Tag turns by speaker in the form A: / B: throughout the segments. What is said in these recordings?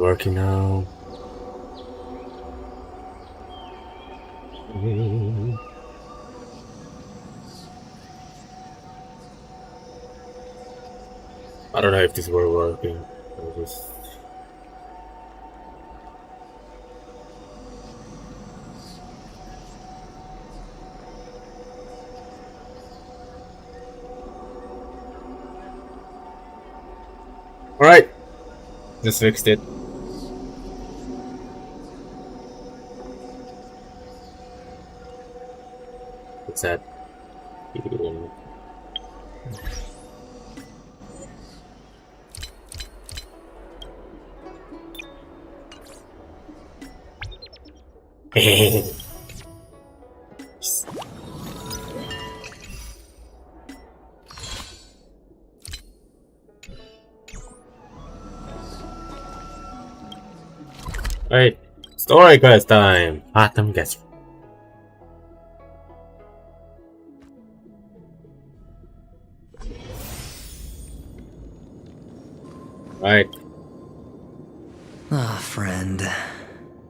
A: Working now. I don't know if this were working. I just... Alright! Just fixed it. What's that? Alright, story quest time! Bottom guess. Right.
B: Ah, friend.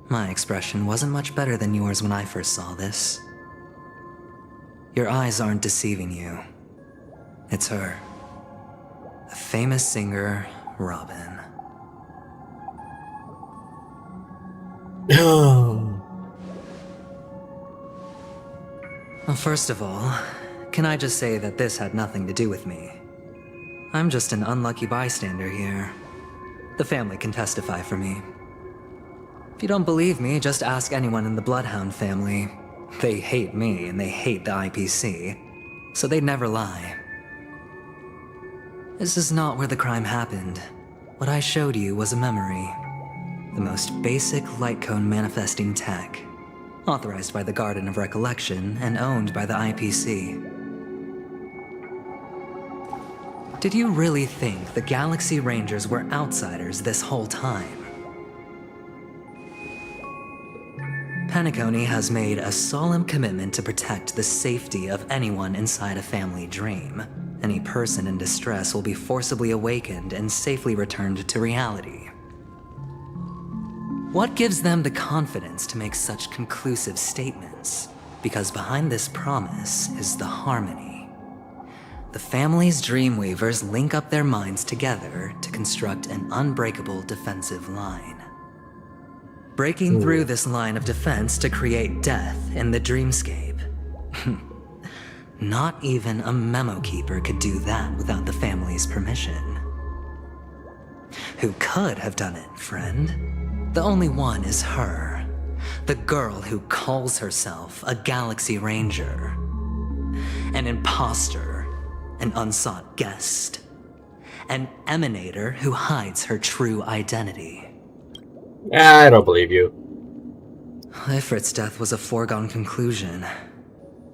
B: My expression wasn't much better than yours when I first saw this. Your eyes aren't deceiving you. It's her. The famous singer, Robin. Well, first of all, can I just say that this had nothing to do with me? I'm just an unlucky bystander here. The family can testify for me. If you don't believe me, just ask anyone in the Bloodhound family. They hate me and they hate the IPC, so they'd never lie. This is not where the crime happened. What I showed you was a memory. The most basic light cone manifesting tech, authorized by the Garden of Recollection and owned by the IPC. Did you really think the Galaxy Rangers were outsiders this whole time? Penacony has made a solemn commitment to protect the safety of anyone inside a family dream. Any person in distress will be forcibly awakened and safely returned to reality. What gives them the confidence to make such conclusive statements? Because behind this promise is the harmony. The family's Dreamweavers link up their minds together to construct an unbreakable defensive line. Breaking through this line of defense to create death in the dreamscape. Not even a memo keeper could do that without the family's permission. Who could have done it, friend? The only one is her. The girl who calls herself a Galaxy Ranger. An imposter, an unsought guest. An emanator who hides her true identity.
A: I don't believe you.
B: Ifrit's death was a foregone conclusion.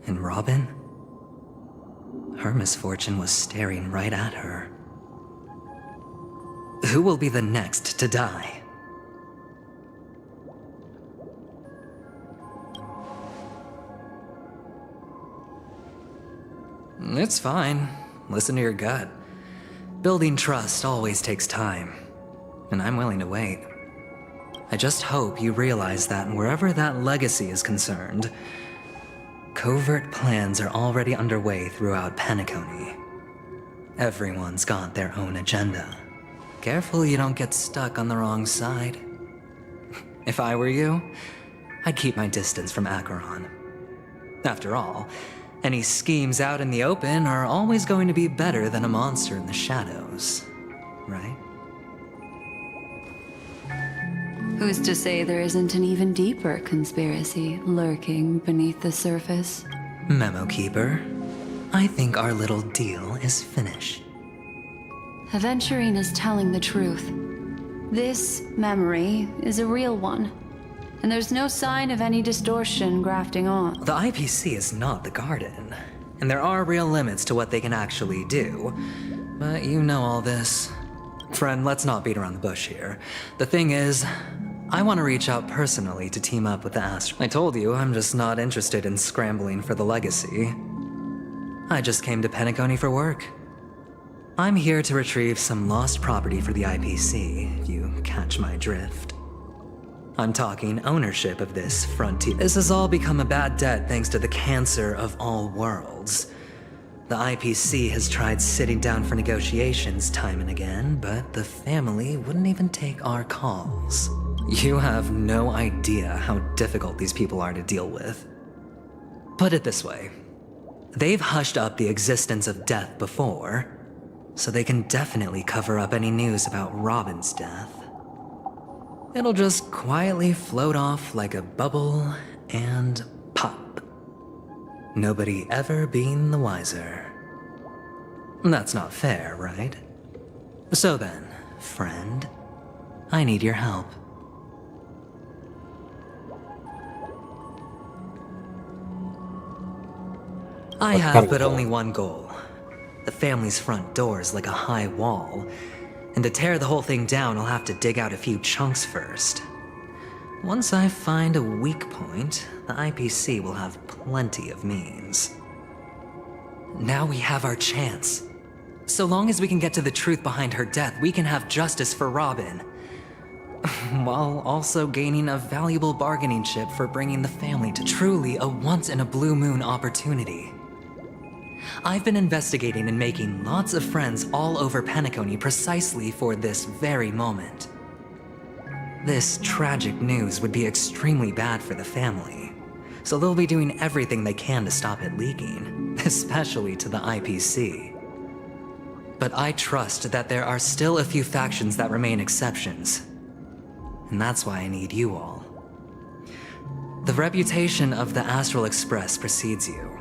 B: And Robin? Her misfortune was staring right at her. Who will be the next to die? It's fine. Listen to your gut. Building trust always takes time, and I'm willing to wait. I just hope you realize that wherever that legacy is concerned, covert plans are already underway throughout Penacony. Everyone's got their own agenda. Careful you don't get stuck on the wrong side. If I were you, I'd keep my distance from Acheron. After all, any schemes out in the open are always going to be better than a monster in the shadows, right?
C: Who's to say there isn't an even deeper conspiracy lurking beneath the surface?
B: Memo Keeper, I think our little deal is finished.
C: Aventurine is telling the truth. This memory is a real one, and there's no sign of any distortion grafting on.
B: The IPC is not the Garden, and there are real limits to what they can actually do. But you know all this. Friend, let's not beat around the bush here. The thing is, I want to reach out personally to team up with the Astro. I told you, I'm just not interested in scrambling for the legacy. I just came to Penacony for work. I'm here to retrieve some lost property for the IPC, if you catch my drift. I'm talking ownership of this frontier. This has all become a bad debt thanks to the cancer of all worlds. The IPC has tried sitting down for negotiations time and again, but the family wouldn't even take our calls. You have no idea how difficult these people are to deal with. Put it this way. They've hushed up the existence of death before, so they can definitely cover up any news about Robin's death. It'll just quietly float off like a bubble and pop. Nobody ever being the wiser. That's not fair, right? So then, friend, I need your help. I have but only one goal. The family's front door is like a high wall, and to tear the whole thing down, I'll have to dig out a few chunks first. Once I find a weak point, the IPC will have plenty of means. Now we have our chance. So long as we can get to the truth behind her death, we can have justice for Robin. While also gaining a valuable bargaining chip for bringing the family to truly a once-in-a-blue-moon opportunity. I've been investigating and making lots of friends all over Penacony precisely for this very moment. This tragic news would be extremely bad for the family, so they'll be doing everything they can to stop it leaking, especially to the IPC. But I trust that there are still a few factions that remain exceptions, and that's why I need you all. The reputation of the Astral Express precedes you,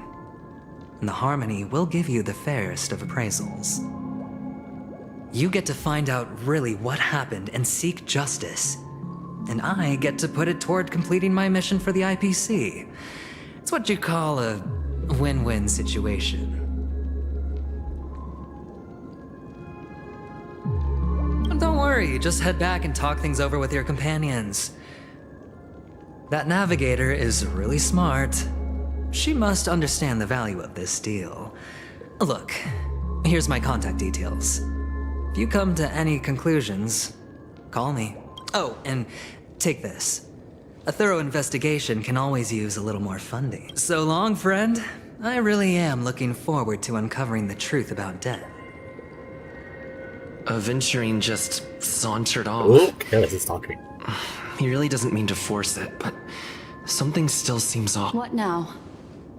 B: and the Harmony will give you the fairest of appraisals. You get to find out really what happened and seek justice, and I get to put it toward completing my mission for the IPC. It's what you call a win-win situation. Don't worry, just head back and talk things over with your companions. That navigator is really smart. She must understand the value of this deal. Look, here's my contact details. If you come to any conclusions, call me. Oh, and take this. A thorough investigation can always use a little more funding. So long, friend. I really am looking forward to uncovering the truth about death.
D: Aventurine just sauntered off.
A: Oh, Careless is talking.
D: He really doesn't mean to force it, but something still seems off.
C: What now?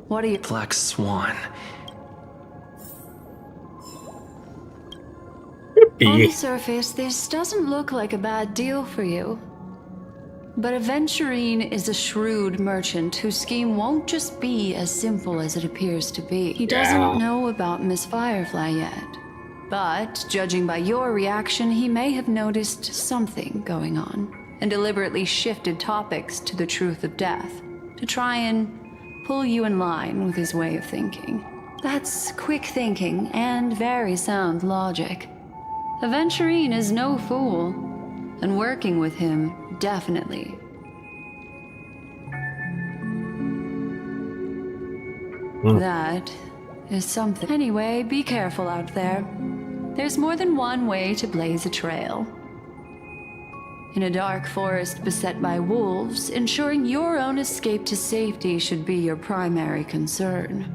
C: What are you...
D: Black Swan.
C: On the surface, this doesn't look like a bad deal for you. But Aventurine is a shrewd merchant whose scheme won't just be as simple as it appears to be. He doesn't know about Miss Firefly yet. But, judging by your reaction, he may have noticed something going on, and deliberately shifted topics to the truth of death, to try and pull you in line with his way of thinking. That's quick thinking and very sound logic. Aventurine is no fool, and working with him, definitely. That is something. Anyway, be careful out there. There's more than one way to blaze a trail. In a dark forest beset by wolves, ensuring your own escape to safety should be your primary concern.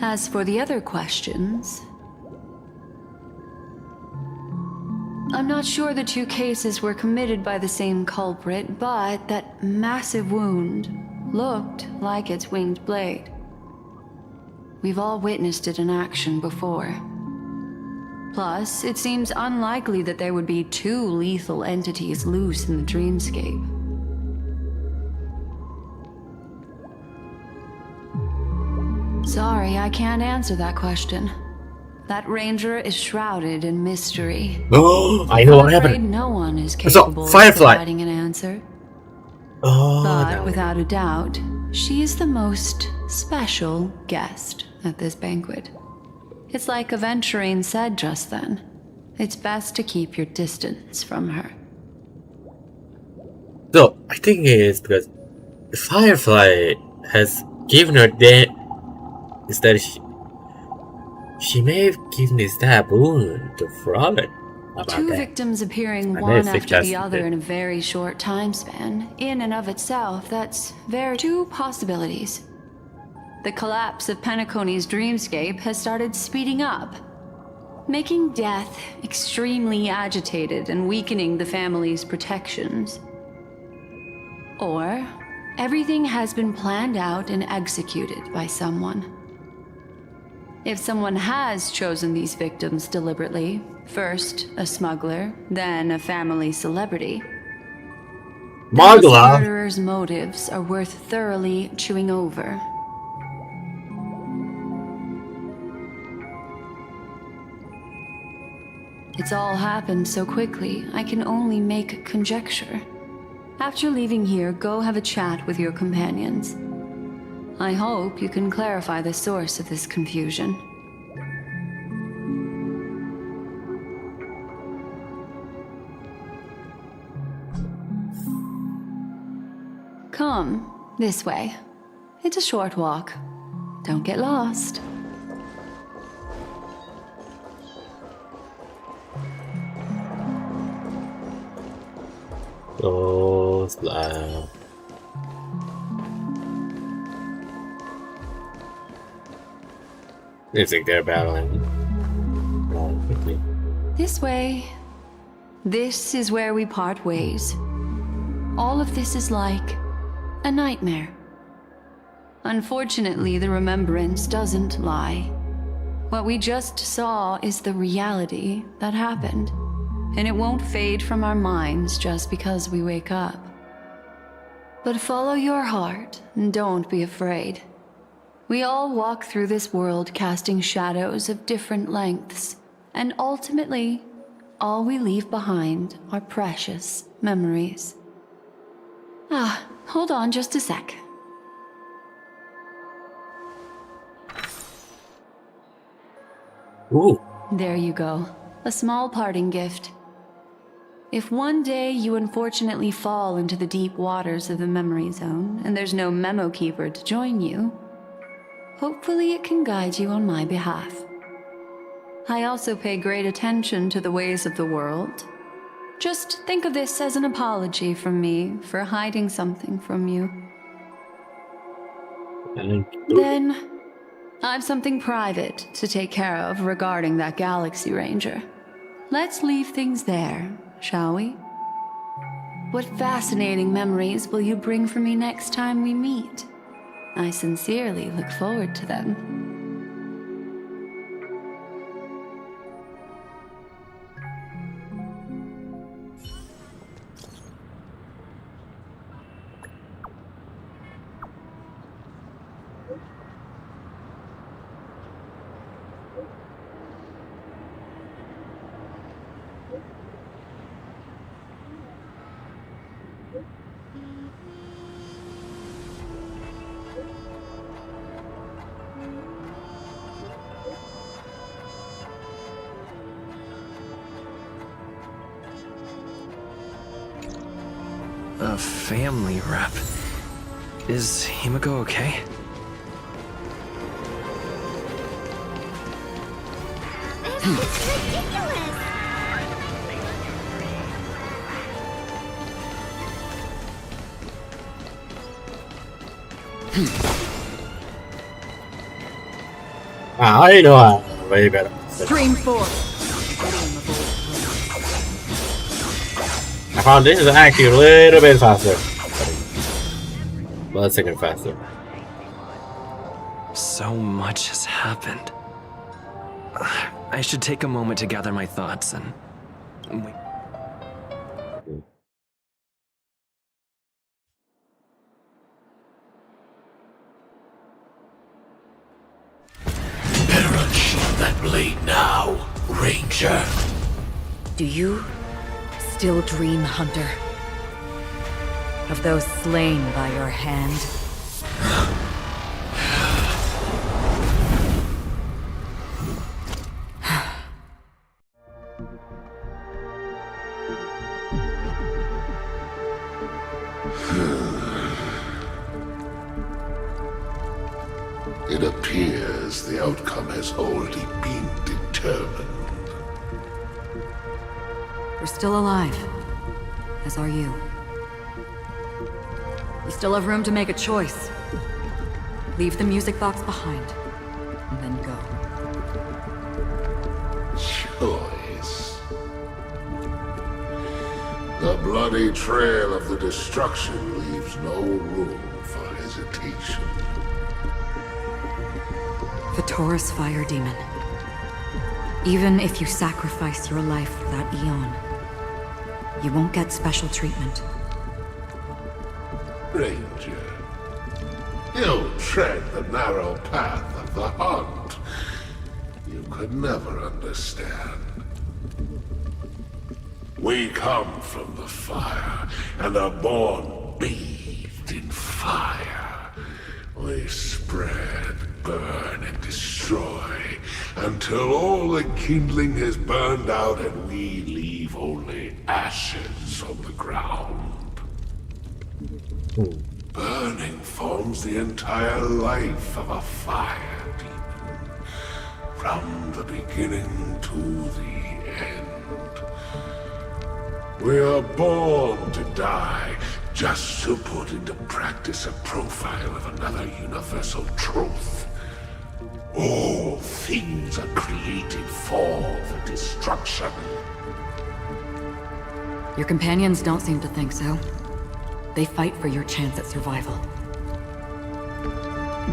C: As for the other questions, I'm not sure the two cases were committed by the same culprit, but that massive wound looked like its winged blade. We've all witnessed it in action before. Plus, it seems unlikely that there would be two lethal entities loose in the dreamscape. Sorry, I can't answer that question. That ranger is shrouded in mystery.
A: Oh, I know what happened.
C: No one is capable of
A: Firefly.
C: providing an answer.
A: Oh,
C: But without a doubt, she is the most special guest at this banquet. It's like Aventurine said just then. It's best to keep your distance from her.
A: So, I think it is because Firefly has given her that is that She may have given this taboo to Frolic about
C: Two
A: that.
C: victims appearing
A: I
C: one
A: think
C: after
A: that's
C: the
A: the
C: other
A: thing.
C: in a very short time span, in and of itself, that's very two possibilities. The collapse of Penacony's dreamscape has started speeding up, making death extremely agitated and weakening the family's protections. Or everything has been planned out and executed by someone. If someone has chosen these victims deliberately, first a smuggler, then a family celebrity, then this
A: Margla!
C: murderer's motives are worth thoroughly chewing over. It's all happened so quickly, I can only make conjecture. After leaving here, go have a chat with your companions. I hope you can clarify the source of this confusion. Come, this way. It's a short walk. Don't get lost.
A: So slow. Looks like they're battling quickly.
C: This way. This is where we part ways. All of this is like a nightmare. Unfortunately, the remembrance doesn't lie. What we just saw is the reality that happened, and it won't fade from our minds just because we wake up. But follow your heart and don't be afraid. We all walk through this world casting shadows of different lengths, and ultimately, all we leave behind are precious memories. Hold on just a sec.
A: Ooh.
C: There you go. A small parting gift. If one day you unfortunately fall into the deep waters of the memory zone and there's no memo keeper to join you, hopefully it can guide you on my behalf. I also pay great attention to the ways of the world. Just think of this as an apology from me for hiding something from you. Then, I've something private to take care of regarding that Galaxy Ranger. Let's leave things there, shall we? What fascinating memories will you bring for me next time we meet? I sincerely look forward to them.
D: A family rep. Is Himiko okay?
E: It's ridiculous!
A: I know I'm way better.
E: Stream 4.
A: I found this is actually a little bit faster. Well, let's take it faster.
D: So much has happened. I should take a moment to gather my thoughts and wait.
F: Better unsheath that blade now, Ranger.
E: Do you still dream, Hunter? Of those slain by your hand?
F: It appears the outcome has already been determined.
E: You're still alive, as are you. You still have room to make a choice. Leave the music box behind, and then go.
F: Choice. The bloody trail of the destruction leaves no room for hesitation.
E: The Taurus Fire Demon. Even if you sacrifice your life for that Eon, you won't get special treatment.
F: Ranger, you tread the narrow path of the hunt. You could never understand. We come from the fire, and are born bathed in fire. We spread, burn, and destroy, until all the kindling has burned out and we leave only ashes on the ground. Burning forms the entire life of a fire demon, from the beginning to the end. We are born to die, just to put into practice a profile of another universal truth. All things are created for the destruction.
E: Your companions don't seem to think so. They fight for your chance at survival.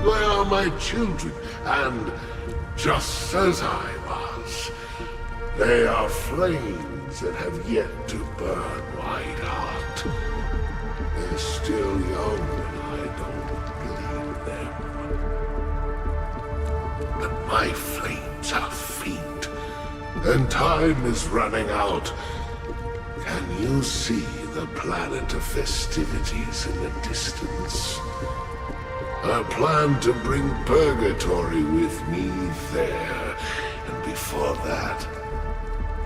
F: They are my children, and just as I was, they are flames that have yet to burn wide hot. They're still young, and I don't bleed them. But my flames are faint, and time is running out. Can you see the planet of festivities in the distance? I plan to bring Purgatory with me there, and before that,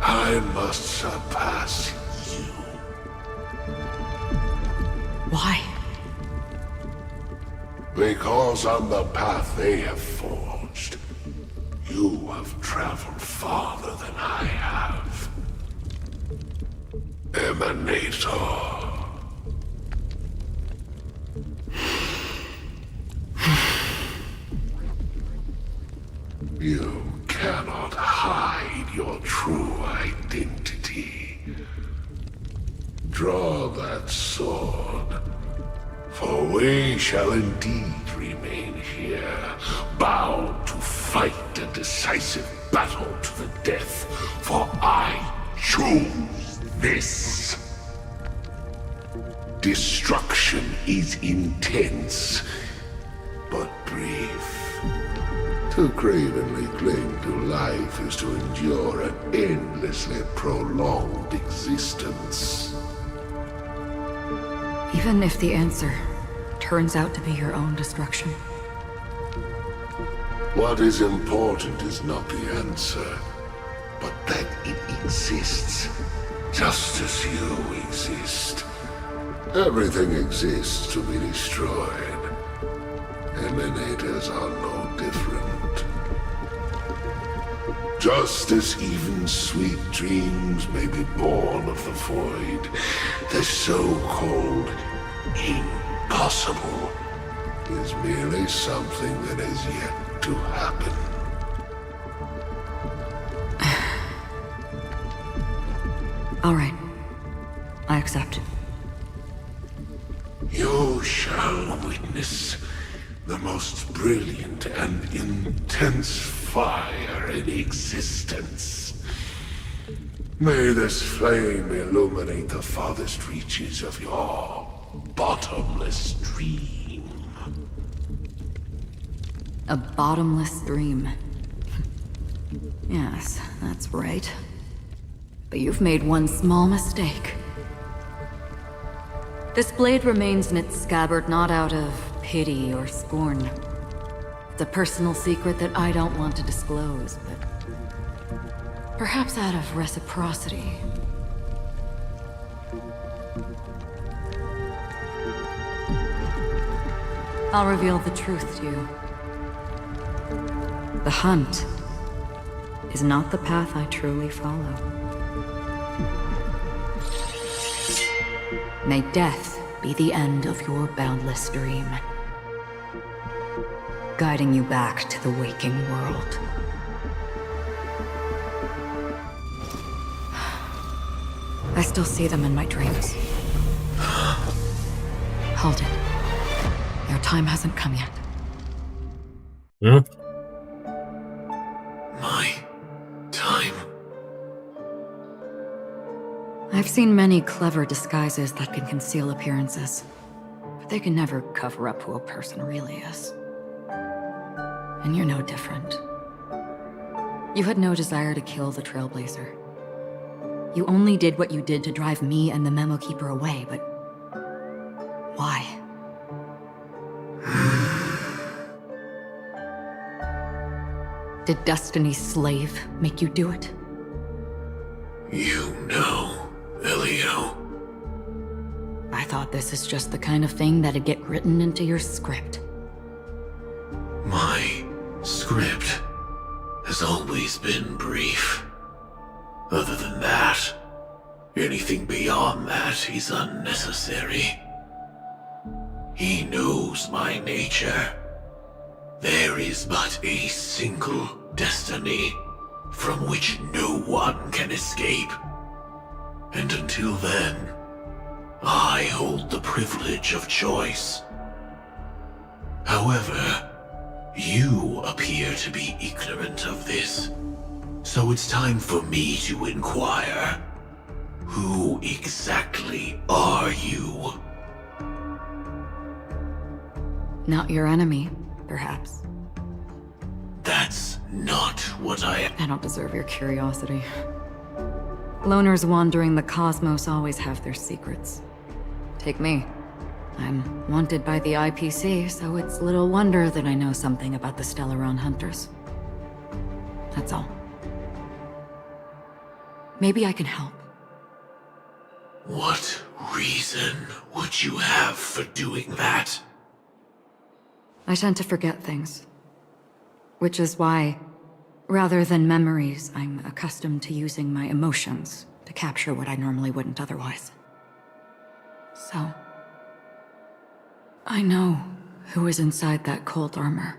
F: I must surpass you.
E: Why?
F: Because on the path they have forged, you have traveled farther than I have. Emanator. You cannot hide your true identity. Draw that sword, for we shall indeed remain here, bound to fight a decisive battle to the death, for I choose this. Destruction is intense, but brief. To cravenly cling to life is to endure an endlessly prolonged existence.
E: Even if the answer turns out to be your own destruction.
F: What is important is not the answer, but that it exists, just as you exist. Everything exists to be destroyed. Emanators are no different. Just as even sweet dreams may be born of the void, the so-called impossible is merely something that has yet to happen.
E: All right. I accept.
F: You shall witness the most brilliant and intense fire in existence. May this flame illuminate the farthest reaches of your bottomless dream.
E: A bottomless dream. Yes, that's right. But you've made one small mistake. This blade remains in its scabbard not out of pity or scorn. It's a personal secret that I don't want to disclose, but perhaps out of reciprocity. I'll reveal the truth to you. The hunt is not the path I truly follow. May death be the end of your boundless dream, guiding you back to the waking world. I still see them in my dreams. Hold it. Your time hasn't come yet.
A: Hmm?
F: My time.
E: I've seen many clever disguises that can conceal appearances, but they can never cover up who a person really is. And you're no different. You had no desire to kill the Trailblazer. You only did what you did to drive me and the Memo Keeper away, but why? Did Destiny's slave make you do it?
F: You know, Elio.
E: I thought this is just the kind of thing that'd get written into your script.
F: My script has always been brief. Other than that, anything beyond that is unnecessary. He knows my nature. There is but a single destiny from which no one can escape. And until then, I hold the privilege of choice. However, you appear to be ignorant of this. So it's time for me to inquire. Who exactly are you?
E: Not your enemy, perhaps.
F: That's not what I...
E: I don't deserve your curiosity. Loners wandering the cosmos always have their secrets. Take me. I'm wanted by the IPC, so it's little wonder that I know something about the Stellaron Hunters. That's all. Maybe I can help.
F: What reason would you have for doing that?
E: I tend to forget things. Which is why, rather than memories, I'm accustomed to using my emotions to capture what I normally wouldn't otherwise. So, I know who is inside that cold armor.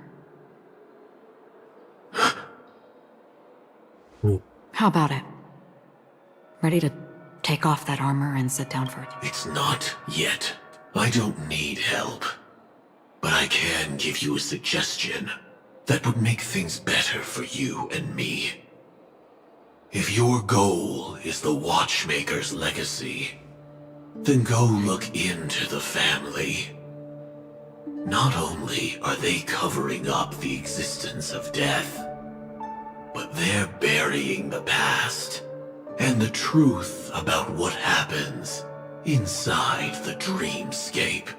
E: How about it? Ready to take off that armor and sit down for it?
F: It's not yet. I don't need help. But I can give you a suggestion that would make things better for you and me. If your goal is the Watchmaker's legacy, then go look into the family. Not only are they covering up the existence of death, but they're burying the past and the truth about what happens inside the dreamscape.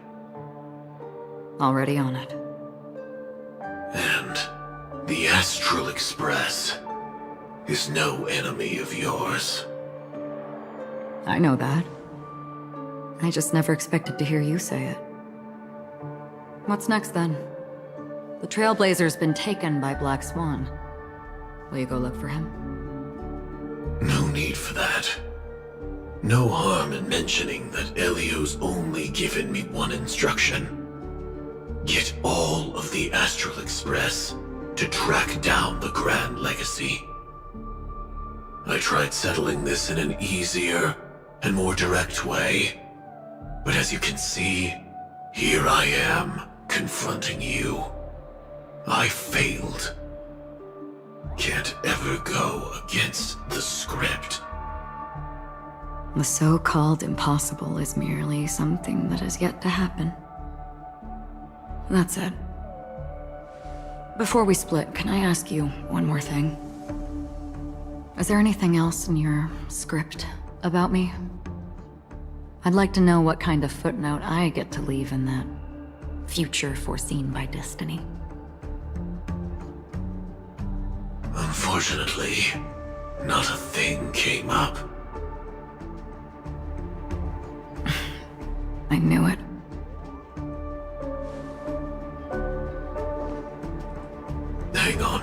E: Already on it.
F: And the Astral Express is no enemy of yours.
E: I know that. I just never expected to hear you say it. What's next then? The Trailblazer's been taken by Black Swan. Will you go look for him?
F: No need for that. No harm in mentioning that Elio's only given me one instruction. Get all of the Astral Express to track down the Grand Legacy. I tried settling this in an easier and more direct way, but as you can see, here I am, confronting you. I failed. Can't ever go against the script.
E: The so-called impossible is merely something that has yet to happen. That's it. Before we split, can I ask you one more thing? Is there anything else in your script about me? I'd like to know what kind of footnote I get to leave in that future foreseen by destiny.
F: Unfortunately, not a thing came up.
E: I knew it.
F: Hang on.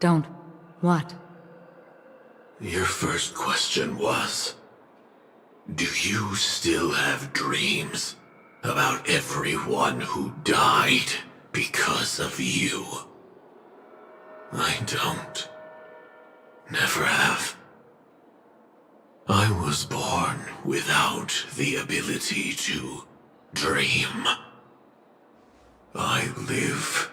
E: Don't. What?
F: Your first question was, do you still have dreams about everyone who died because of you? I don't. Never have. I was born without the ability to dream. I live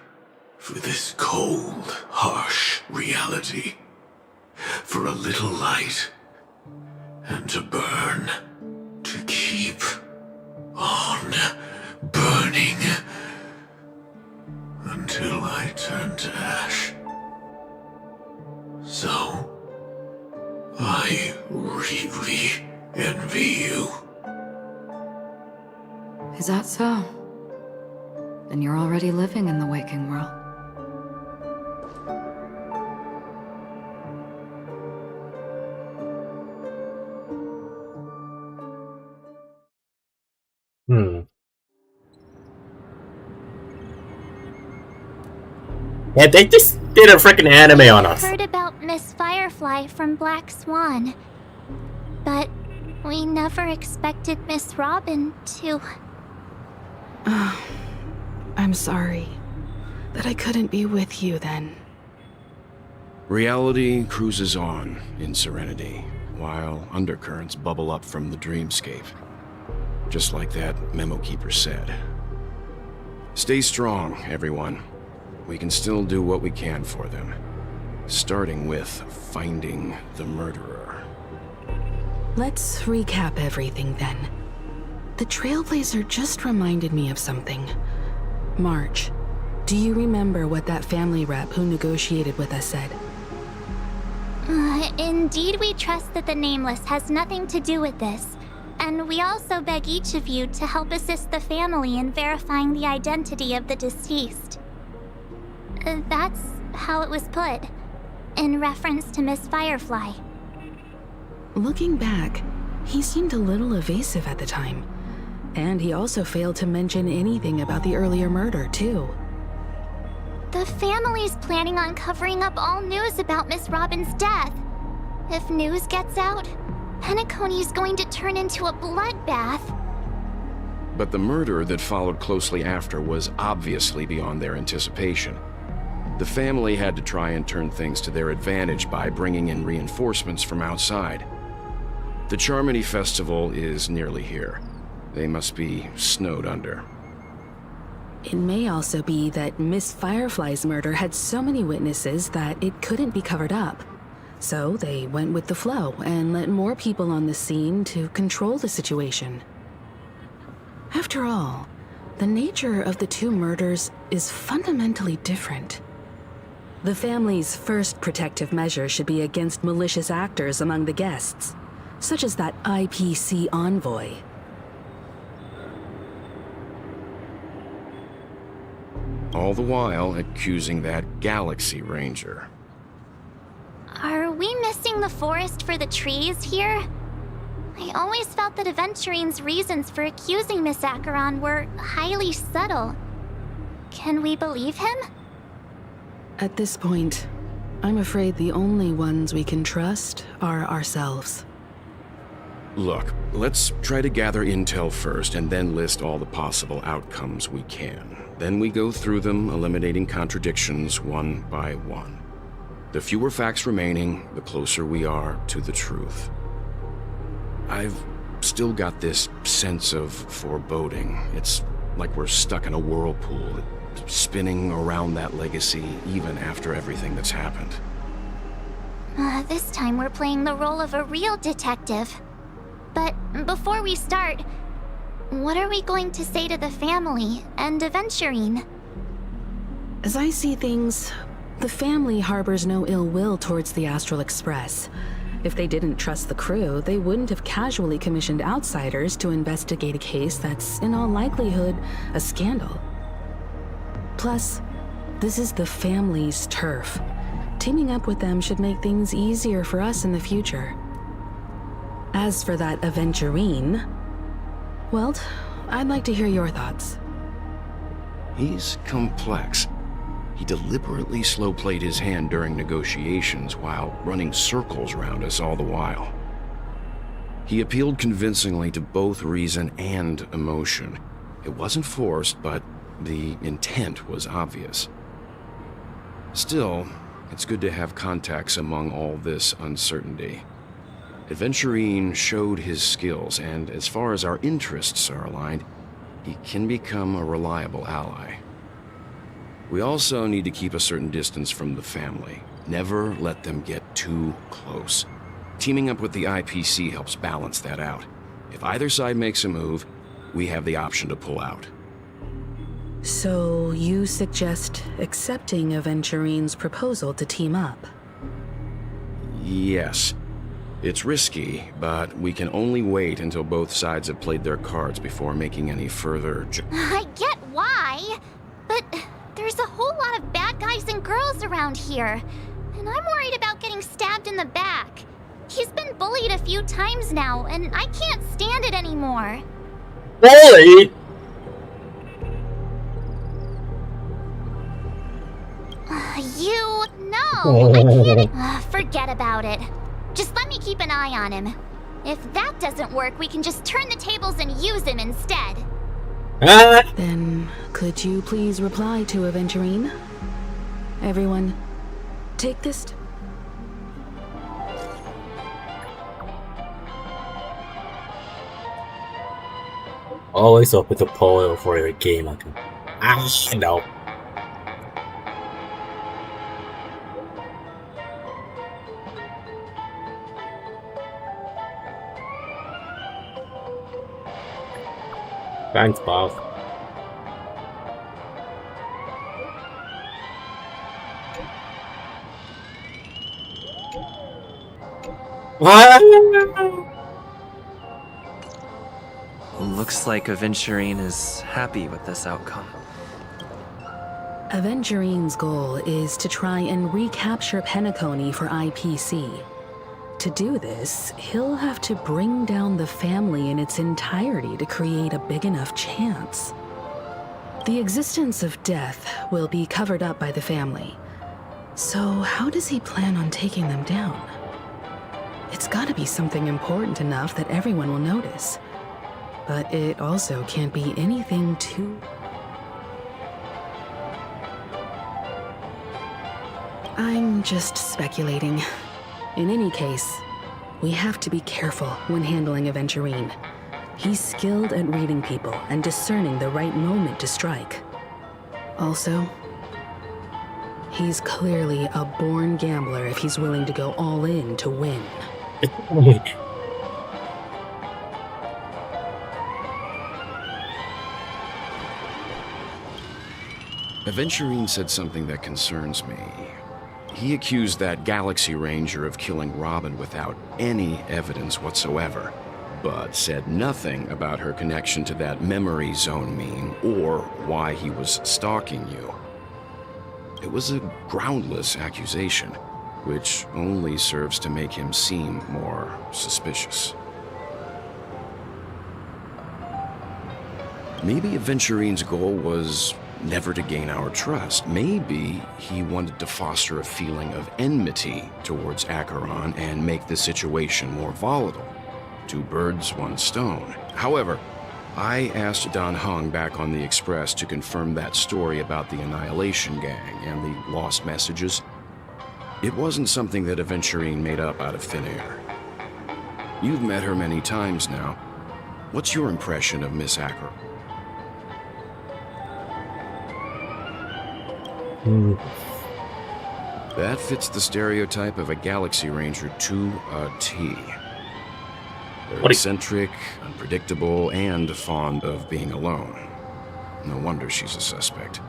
F: for this cold, harsh reality. For a little light, and to burn, to keep on burning, until I turn to ash. So, I really envy you.
E: Is that so? Then you're already living in the waking world.
A: Yeah, they just did a freaking anime on us.
G: Heard about Miss Firefly from Black Swan, but we never expected Miss Robin to.
H: I'm sorry that I couldn't be with you then.
I: Reality cruises on in serenity, while undercurrents bubble up from the dreamscape. Just like that memo keeper said. Stay strong, everyone. We can still do what we can for them. Starting with finding the murderer.
H: Let's recap everything then. The Trailblazer just reminded me of something. March, do you remember what that family rep who negotiated with us said?
G: Indeed, we trust that the Nameless has nothing to do with this. And we also beg each of you to help assist the family in verifying the identity of the deceased. That's how it was put, in reference to Miss Firefly.
H: Looking back, he seemed a little evasive at the time. And he also failed to mention anything about the earlier murder, too.
G: The family's planning on covering up all news about Miss Robin's death. If news gets out, Penacony's going to turn into a bloodbath.
I: But the murder that followed closely after was obviously beyond their anticipation. The family had to try and turn things to their advantage by bringing in reinforcements from outside. The Charmony Festival is nearly here. They must be snowed under.
H: It may also be that Miss Firefly's murder had so many witnesses that it couldn't be covered up. So they went with the flow and let more people on the scene to control the situation. After all, the nature of the two murders is fundamentally different. The family's first protective measure should be against malicious actors among the guests, such as that IPC envoy.
I: All the while accusing that Galaxy Ranger.
G: Are we missing the forest for the trees here? I always felt that Aventurine's reasons for accusing Miss Acheron were highly subtle. Can we believe him?
H: At this point, I'm afraid the only ones we can trust are ourselves.
I: Look, let's try to gather intel first and then list all the possible outcomes we can. Then we go through them, eliminating contradictions one by one. The fewer facts remaining, the closer we are to the truth. I've still got this sense of foreboding. It's like we're stuck in a whirlpool, spinning around that legacy even after everything that's happened.
G: This time we're playing the role of a real detective. But before we start, what are we going to say to the family and Aventurine?
H: As I see things, the family harbors no ill will towards the Astral Express. If they didn't trust the crew, they wouldn't have casually commissioned outsiders to investigate a case that's, in all likelihood, a scandal. Plus, this is the family's turf. Teaming up with them should make things easier for us in the future. As for that Aventurine, well, I'd like to hear your thoughts.
I: He's complex. He deliberately slow-played his hand during negotiations while running circles around us all the while. He appealed convincingly to both reason and emotion. It wasn't forced, but the intent was obvious. Still, it's good to have contacts among all this uncertainty. Aventurine showed his skills, and as far as our interests are aligned, he can become a reliable ally. We also need to keep a certain distance from the family. Never let them get too close. Teaming up with the IPC helps balance that out. If either side makes a move, we have the option to pull out.
H: So you suggest accepting Aventurine's proposal to team up?
I: Yes. It's risky, but we can only wait until both sides have played their cards before making any further...
G: I get why, but there's a whole lot of bad guys and girls around here, and I'm worried about getting stabbed in the back. He's been bullied a few times now, and I can't stand it anymore.
A: Bullied?
G: No, I can't. Forget about it. Just let me keep an eye on him. If that doesn't work, we can just turn the tables and use him instead.
H: Then, could you please reply to Aventurine? Everyone, take this.
A: Always open to polio for your game. No. Thanks, Bob.
D: Looks like Aventurine is happy with this outcome.
H: Aventurine's goal is to try and recapture Penacony for IPC. To do this, he'll have to bring down the family in its entirety to create a big enough chance. The existence of death will be covered up by the family. So how does he plan on taking them down? It's gotta be something important enough that everyone will notice. But it also can't be anything too... I'm just speculating. In any case, we have to be careful when handling Aventurine. He's skilled at reading people and discerning the right moment to strike. Also, he's clearly a born gambler if he's willing to go all in to win.
I: Aventurine said something that concerns me. He accused that Galaxy Ranger of killing Robin without any evidence whatsoever, but said nothing about her connection to that memory zone meme or why he was stalking you. It was a groundless accusation, which only serves to make him seem more suspicious. Maybe Aventurine's goal was never to gain our trust. Maybe he wanted to foster a feeling of enmity towards Acheron and make the situation more volatile. Two birds, one stone. However, I asked Dan Heng back on the Express to confirm that story about the Annihilation Gang and the lost messages. It wasn't something that Aventurine made up out of thin air. You've met her many times now. What's your impression of Miss Acheron? That fits the stereotype of a Galaxy Ranger to a T. They're eccentric, unpredictable, and fond of being alone. No wonder she's a suspect.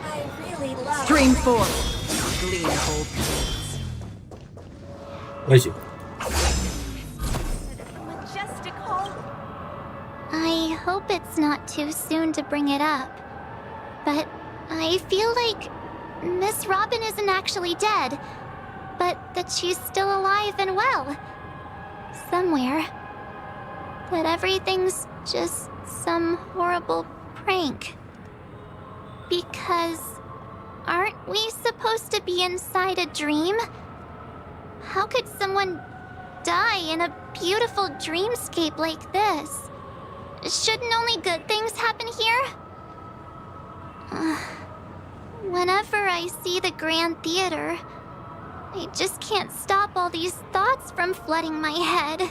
E: I really love
H: Stream 4.
E: Glean hold.
A: Where's you?
E: Majestical.
G: I hope it's not too soon to bring it up, but I feel like Miss Robin isn't actually dead, but that she's still alive and well. Somewhere. That everything's just some horrible prank. Because aren't we supposed to be inside a dream? How could someone die in a beautiful dreamscape like this? Shouldn't only good things happen here? Whenever I see the Grand Theater, I just can't stop all these thoughts from flooding my head.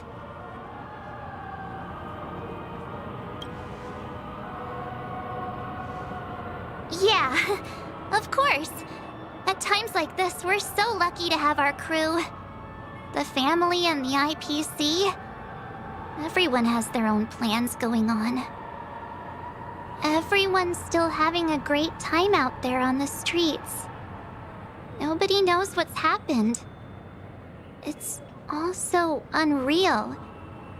G: Yeah, of course. At times like this, we're so lucky to have our crew. The family and the IPC. Everyone has their own plans going on. Everyone's still having a great time out there on the streets. Nobody knows what's happened. It's all so unreal.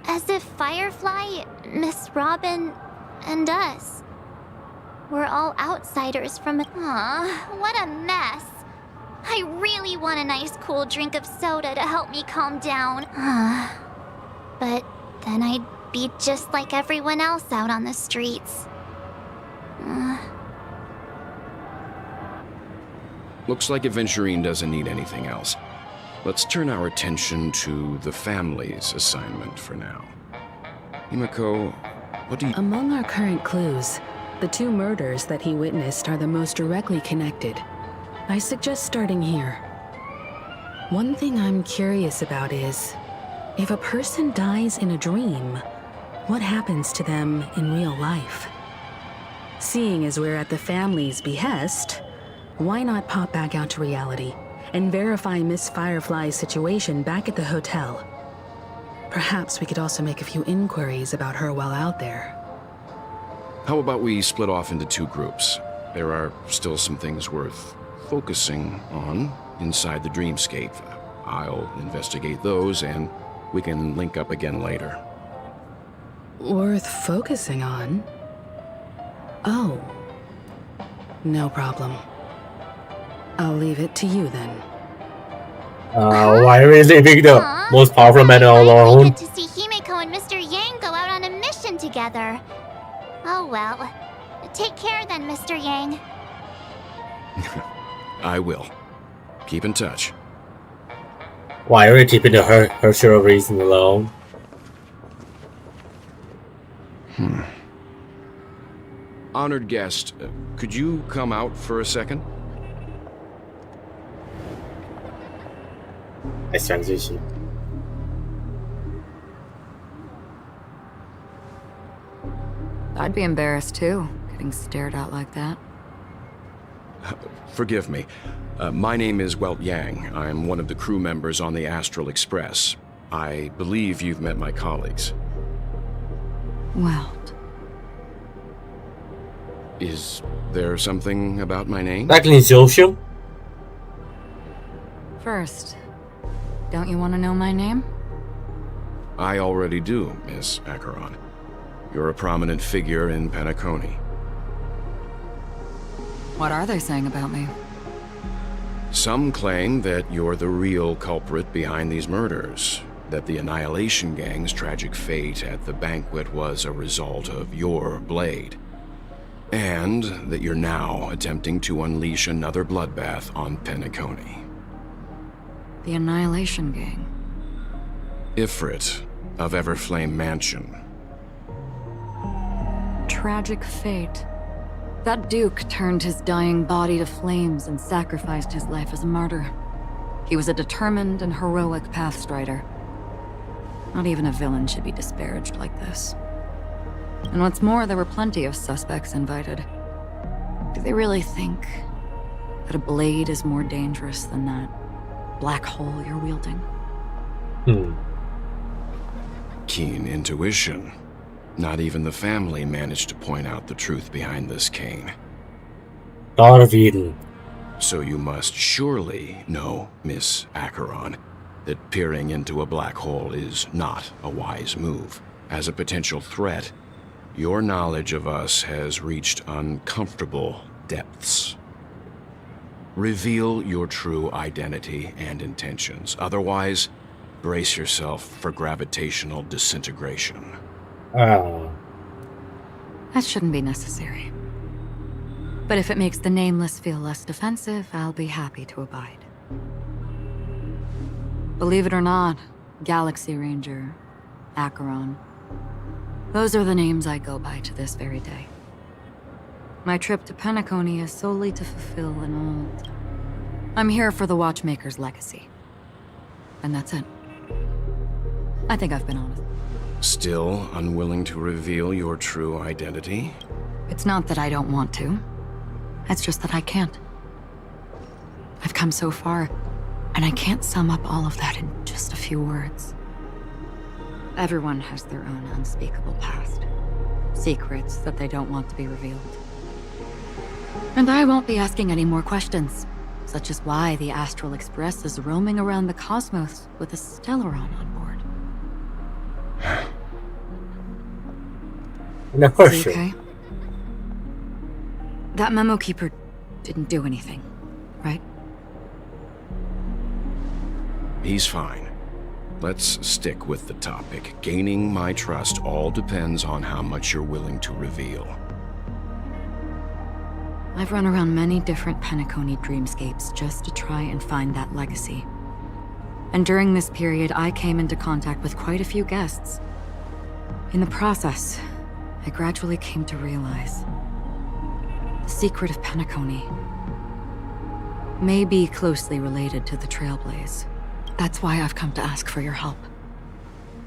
G: As if Firefly, Miss Robin, and us. We're all outsiders from it. Aw, what a mess. I really want a nice cool drink of soda to help me calm down. But then I'd be just like everyone else out on the streets.
I: Looks like Aventurine doesn't need anything else. Let's turn our attention to the family's assignment for now. Himiko, what do you...
H: Among our current clues, the 2 murders that he witnessed are the most directly connected. I suggest starting here. One thing I'm curious about is, if a person dies in a dream, what happens to them in real life? Seeing as we're at the family's behest, why not pop back out to reality and verify Miss Firefly's situation back at the hotel? Perhaps we could also make a few inquiries about her while out there.
I: How about we split off into 2 groups? There are still some things worth focusing on inside the dreamscape. I'll investigate those, and we can link up again later.
H: Worth focusing on? Oh. No problem. I'll leave it to you then.
A: Why are we leaving the most powerful man alone?
G: To see Himiko and Mr. Yang go out on a mission together. Oh well. Take care then, Mr. Yang.
I: I will. Keep in touch.
A: Why are we keeping the Herschel reason alone?
I: Honored guest, could you come out for a second?
A: Nice transition.
E: I'd be embarrassed too, getting stared at like that.
I: Forgive me. My name is Welt Yang. I'm one of the crew members on the Astral Express. I believe you've met my colleagues.
E: Welt.
I: Is there something about my name?
A: Back in social?
E: First, don't you want to know my name?
I: I already do, Miss Acheron. You're a prominent figure in Penacony.
E: What are they saying about me?
I: Some claim that you're the real culprit behind these murders, that the Annihilation Gang's tragic fate at the banquet was a result of your blade, and that you're now attempting to unleash another bloodbath on Penacony.
E: The Annihilation Gang.
I: Ifrit of Everflame Mansion.
E: Tragic fate. That Duke turned his dying body to flames and sacrificed his life as a martyr. He was a determined and heroic pathstrider. Not even a villain should be disparaged like this. And what's more, there were plenty of suspects invited. Do they really think that a blade is more dangerous than that black hole you're wielding?
I: Keen intuition. Not even the family managed to point out the truth behind this cane.
A: God of Eden.
I: So you must surely know, Miss Acheron, that peering into a black hole is not a wise move. As a potential threat, your knowledge of us has reached uncomfortable depths. Reveal your true identity and intentions. Otherwise, brace yourself for gravitational disintegration.
E: That shouldn't be necessary. But if it makes the Nameless feel less defensive, I'll be happy to abide. Believe it or not, Galaxy Ranger, Acheron, those are the names I go by to this very day. My trip to Penacony is solely to fulfill an old... I'm here for the Watchmaker's legacy. And that's it. I think I've been honest.
I: Still unwilling to reveal your true identity?
E: It's not that I don't want to. It's just that I can't. I've come so far, and I can't sum up all of that in just a few words. Everyone has their own unspeakable past. Secrets that they don't want to be revealed. And I won't be asking any more questions, such as why the Astral Express is roaming around the cosmos with a Stellaron on board.
A: No,
E: Is he
A: sure.
E: okay? That memo keeper didn't do anything, right?
I: He's fine. Let's stick with the topic. Gaining my trust all depends on how much you're willing to reveal.
E: I've run around many different Penacony dreamscapes just to try and find that legacy. And during this period, I came into contact with quite a few guests. In the process, I gradually came to realize the secret of Penacony may be closely related to the trailblaze. That's why I've come to ask for your help.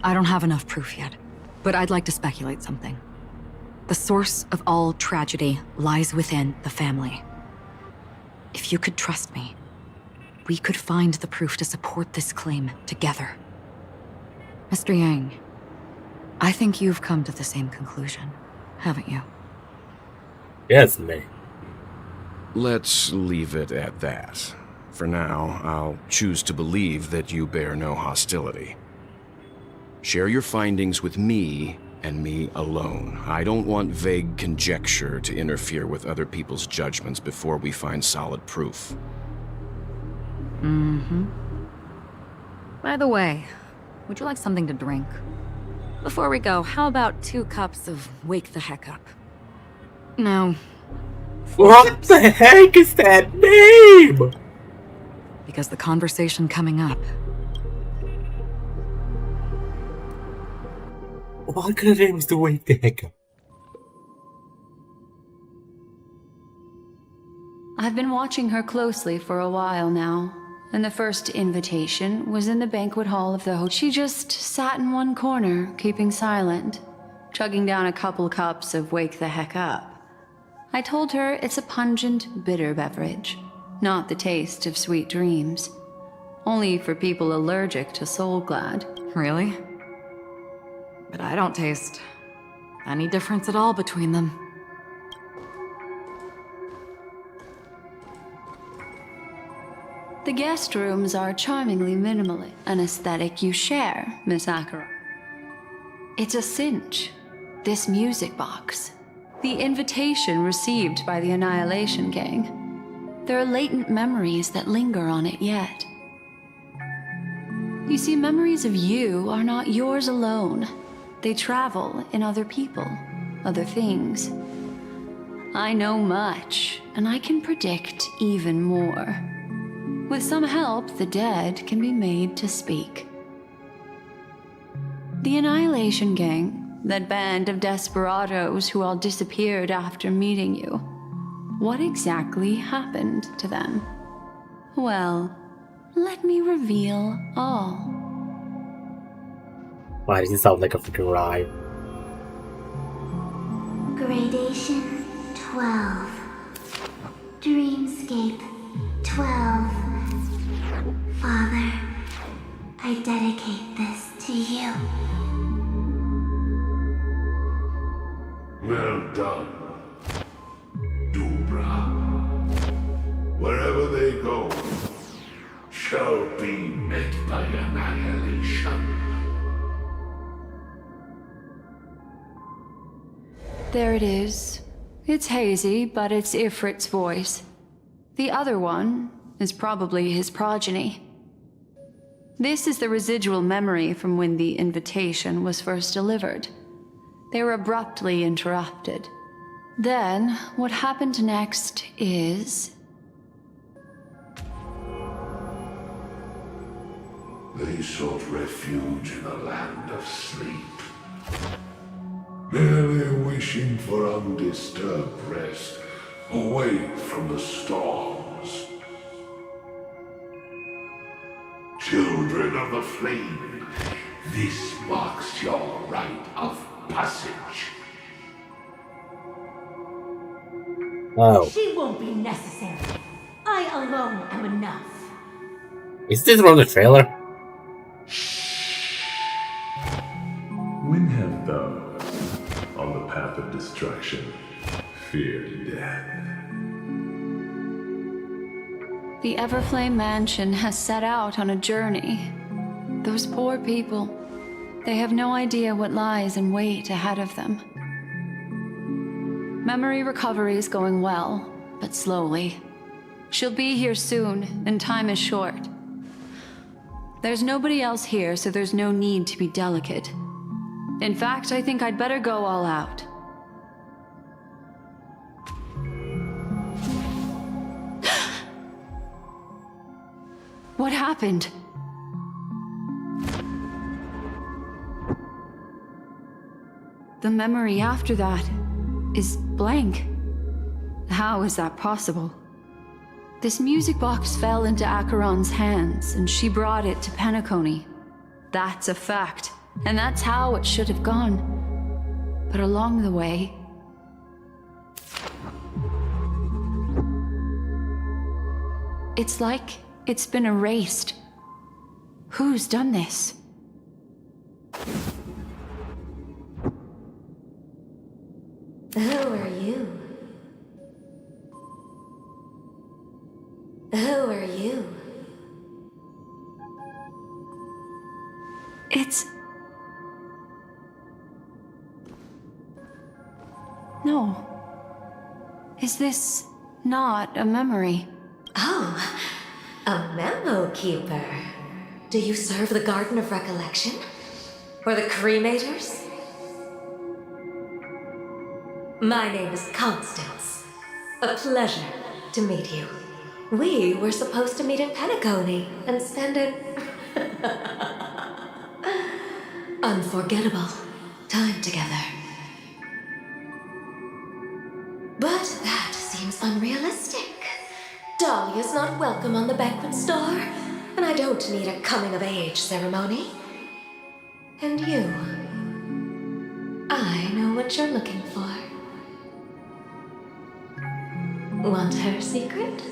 E: I don't have enough proof yet, but I'd like to speculate something. The source of all tragedy lies within the family. If you could trust me, we could find the proof to support this claim together. Mr. Yang, I think you've come to the same conclusion, haven't you?
A: Yes, me.
I: Let's leave it at that. For now, I'll choose to believe that you bear no hostility. Share your findings with me and me alone. I don't want vague conjecture to interfere with other people's judgments before we find solid proof.
E: Mm-hmm. By the way, would you like something to drink? Before we go, how about 2 cups of Wake the Heck Up? No.
A: What the heck is that name?
E: Because the conversation coming up.
A: What kind of name is the Wake the Heck Up?
C: I've been watching her closely for a while now, and the first invitation was in the banquet hall of the hotel. She just sat in one corner, keeping silent, chugging down a couple cups of Wake the Heck Up. I told her it's a pungent, bitter beverage, not the taste of sweet dreams. Only for people allergic to Soulglad.
E: Really? But I don't taste any difference at all between them.
C: The guest rooms are charmingly minimalist, an aesthetic you share, Miss Acheron. It's a cinch. This music box. The invitation received by the Annihilation Gang. There are latent memories that linger on it yet. You see, memories of you are not yours alone. They travel in other people, other things. I know much, and I can predict even more. With some help, the dead can be made to speak. The Annihilation Gang, that band of desperados who all disappeared after meeting you. What exactly happened to them? Well, let me reveal all.
A: Why does it sound like a freaking rhyme?
J: Gradation 12. Dreamscape 12. Father, I dedicate this to you.
F: Well done, Dubra. Wherever they go, shall be met by annihilation.
C: There it is. It's hazy, but it's Ifrit's voice. The other one is probably his progeny. This is the residual memory from when the invitation was first delivered. They were abruptly interrupted. Then, what happened next is...
F: They sought refuge in a land of sleep, merely wishing for undisturbed rest, away from the storms. Children of the Flame, this marks your rite of passage.
A: Oh.
J: She won't be necessary. I alone am enough.
A: Is this from the trailer?
K: When have those on the path of destruction feared death?
C: The Everflame Mansion has set out on a journey. Those poor people, they have no idea what lies in wait ahead of them. Memory recovery is going well, but slowly. She'll be here soon, and time is short. There's nobody else here, so there's no need to be delicate. In fact, I think I'd better go all out. What happened? The memory after that is blank. How is that possible? This music box fell into Acheron's hands, and she brought it to Penacony. That's a fact, and that's how it should have gone. But along the way... it's like it's been erased. Who's done this?
J: Who are you? Who are you?
C: It's... no. Is this not a memory?
J: Oh, a memo keeper. Do you serve the Garden of Recollection? Or the Cremators? My name is Constance. A pleasure to meet you. We were supposed to meet in Penacony and spend an unforgettable time together. But that seems unrealistic. Dahlia's not welcome on the banquet store, and I don't need a coming-of-age ceremony. And you, I know what you're looking for. Want her secret?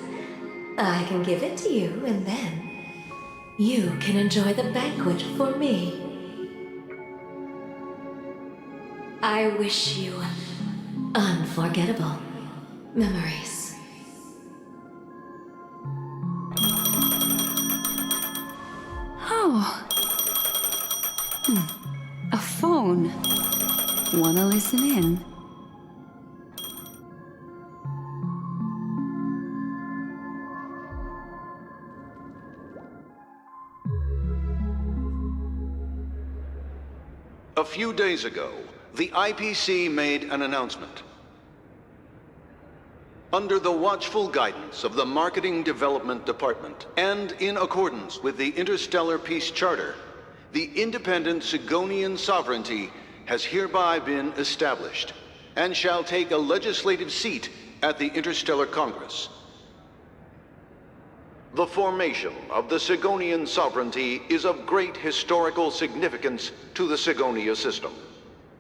J: I can give it to you, and then you can enjoy the banquet for me. I wish you unforgettable memories.
C: Oh. A phone. Wanna listen in?
L: A few days ago, the IPC made an announcement. Under the watchful guidance of the Marketing Development Department, and in accordance with the Interstellar Peace Charter, the independent Sigonian sovereignty has hereby been established, and shall take a legislative seat at the Interstellar Congress. The formation of the Sigonian sovereignty is of great historical significance to the Sigonia system.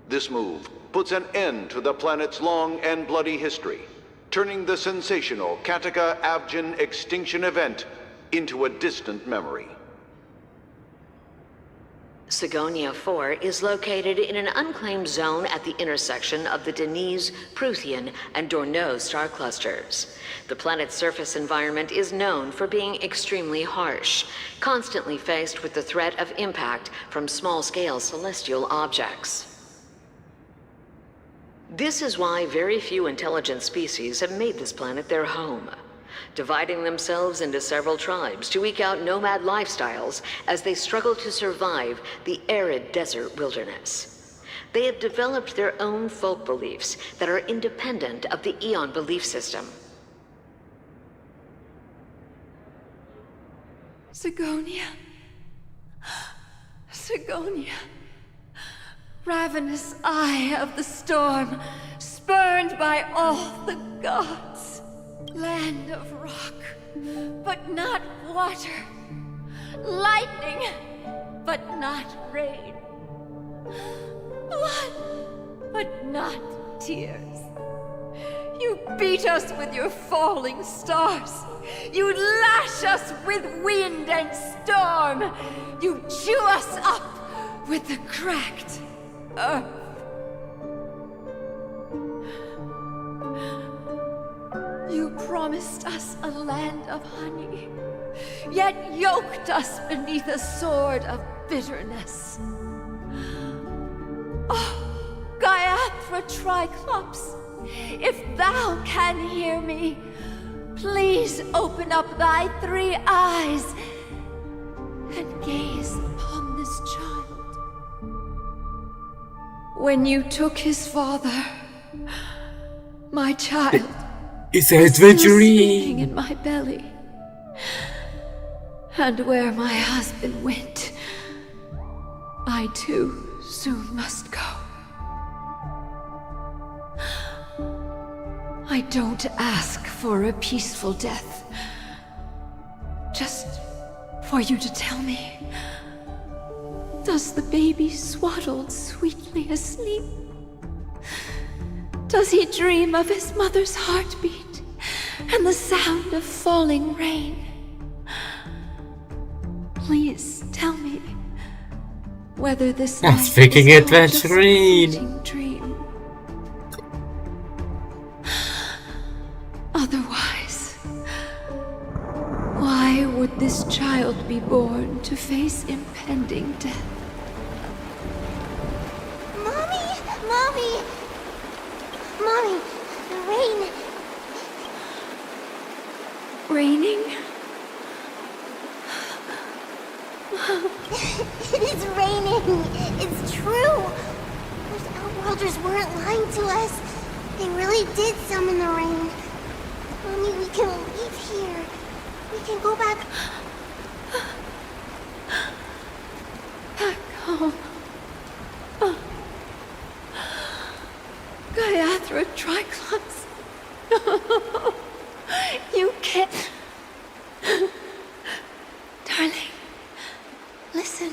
L: This move puts an end to the planet's long and bloody history, turning the sensational Kataka-Abjin extinction event into a distant memory.
M: Sigonia 4 is located in an unclaimed zone at the intersection of the Denise, Prothean, and Dorneau star clusters. The planet's surface environment is known for being extremely harsh, constantly faced with the threat of impact from small-scale celestial objects. This is why very few intelligent species have made this planet their home, dividing themselves into several tribes to eke out nomad lifestyles as they struggle to survive the arid desert wilderness. They have developed their own folk beliefs that are independent of the Eon belief system.
C: Sigonia. Sigonia. Ravenous eye of the storm, spurned by all the gods. Land of rock, but not water. Lightning, but not rain. Blood, but not tears. You beat us with your falling stars. You lash us with wind and storm. You chew us up with the cracked earth. You promised us a land of honey, yet yoked us beneath a sword of bitterness. Oh, Gaiathra Triclops, if thou can hear me, please open up thy 3 eyes and gaze upon this child. When you took his father, my child
A: It's
C: was still sleeping
A: adventuring.
C: in my belly. And where my husband went, I too soon must go. I don't ask for a peaceful death. Just for you to tell me, does the baby swaddled sweetly asleep? Does he dream of his mother's heartbeat and the sound of falling rain? Please tell me whether this
A: That's
C: night
A: freaking
C: is all just a
A: adventuring.
C: fleeting dream. Otherwise, why would this child be born to face impending death?
G: Mommy! Mommy! Mommy! The rain!
C: Raining?
G: It is raining! It's true! Those outworlders weren't lying to us. They really did summon the rain. Mommy, we can leave here. We can go back.
C: Back home. Gaiathra Triclops. You can't. Darling, listen.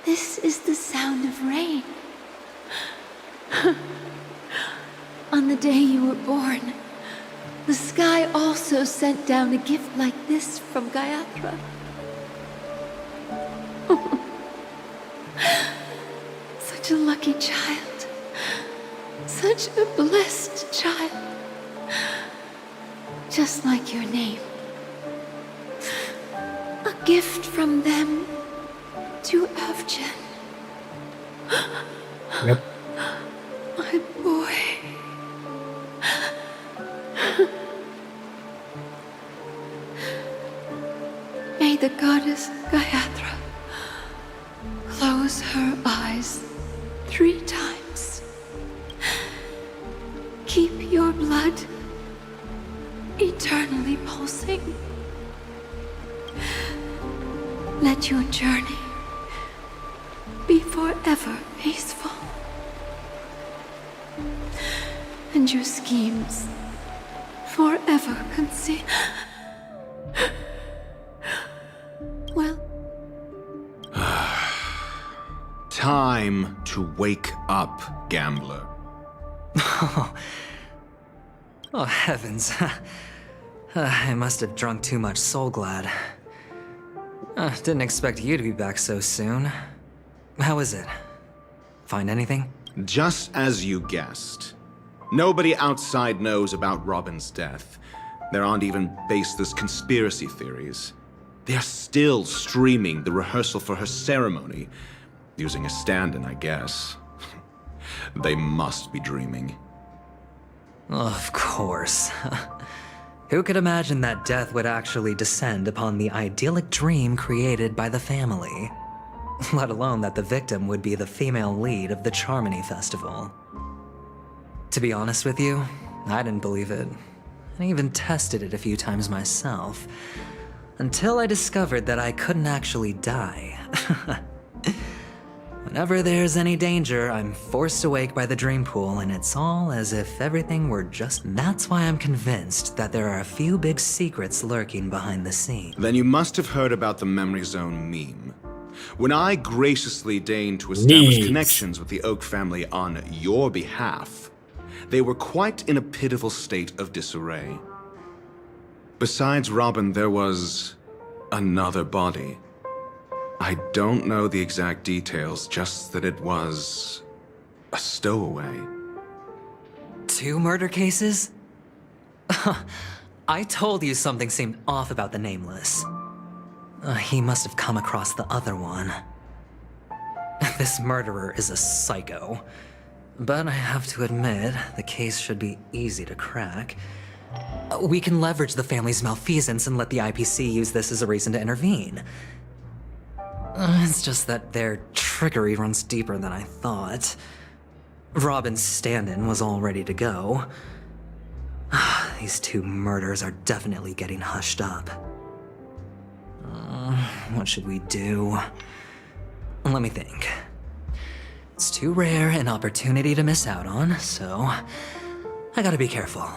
C: This is the sound of rain. On the day you were born, the sky also sent down a gift like this from Gaiathra. Such a lucky child. Such a blessed child. Just like your name. A gift from them to Avgen.
A: Yep.
C: My boy. May the goddess Gaiathra close her eyes 3 times. Keep your blood eternally pulsing. Let your journey be forever peaceful. And your schemes forever concealed. Well,
N: Time to wake up, gambler.
B: Oh, heavens. I must have drunk too much Soul Glad. Didn't expect you to be back so soon. How is it? Find anything?
N: Just as you guessed. Nobody outside knows about Robin's death. There aren't even baseless conspiracy theories. They're still streaming the rehearsal for her ceremony. Using a stand-in, I guess. They must be dreaming.
B: Of course. Who could imagine that death would actually descend upon the idyllic dream created by the family? let alone that the victim would be the female lead of the Charmony Festival. To be honest with you, I didn't believe it. I even tested it a few times myself, until I discovered that I couldn't actually die. Whenever there's any danger, I'm forced awake by the dream pool, and it's all as if everything were just... That's why I'm convinced that there are a few big secrets lurking behind the scenes.
N: Then you must have heard about the Memory Zone meme. When I graciously deigned to establish connections with the Oak family on your behalf, they were quite in a pitiful state of disarray. Besides Robin, there was another body. I don't know the exact details, just that it was a stowaway.
B: 2 murder cases? I told you something seemed off about the Nameless. He must have come across the other one. This murderer is a psycho. But I have to admit, the case should be easy to crack. We can leverage the family's malfeasance and let the IPC use this as a reason to intervene. It's just that their trickery runs deeper than I thought. Robin's stand-in was all ready to go. These 2 murders are definitely getting hushed up. What should we do? Let me think. It's too rare an opportunity to miss out on, so I gotta be careful.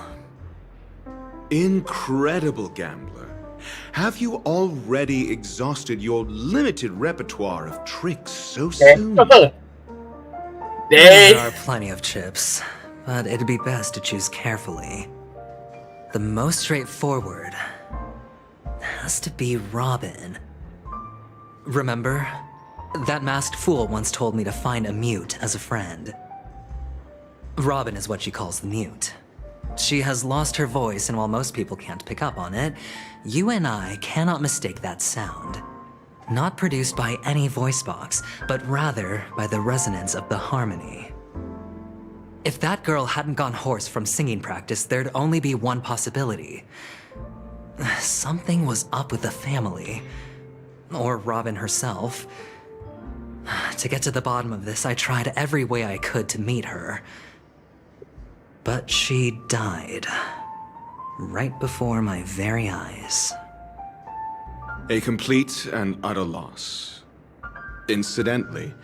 N: Incredible gambler. Have you already exhausted your limited repertoire of tricks so soon?
B: There are plenty of chips, but it'd be best to choose carefully. The most straightforward has to be Robin. Remember? That masked fool once told me to find a mute as a friend. Robin is what she calls the mute. She has lost her voice, and while most people can't pick up on it, you and I cannot mistake that sound. Not produced by any voice box, but rather by the resonance of the harmony. If that girl hadn't gone hoarse from singing practice, there'd only be one possibility. Something was up with the family. Or Robin herself. To get to the bottom of this, I tried every way I could to meet her. But she died. Right before my very eyes.
N: A complete and utter loss. Incidentally,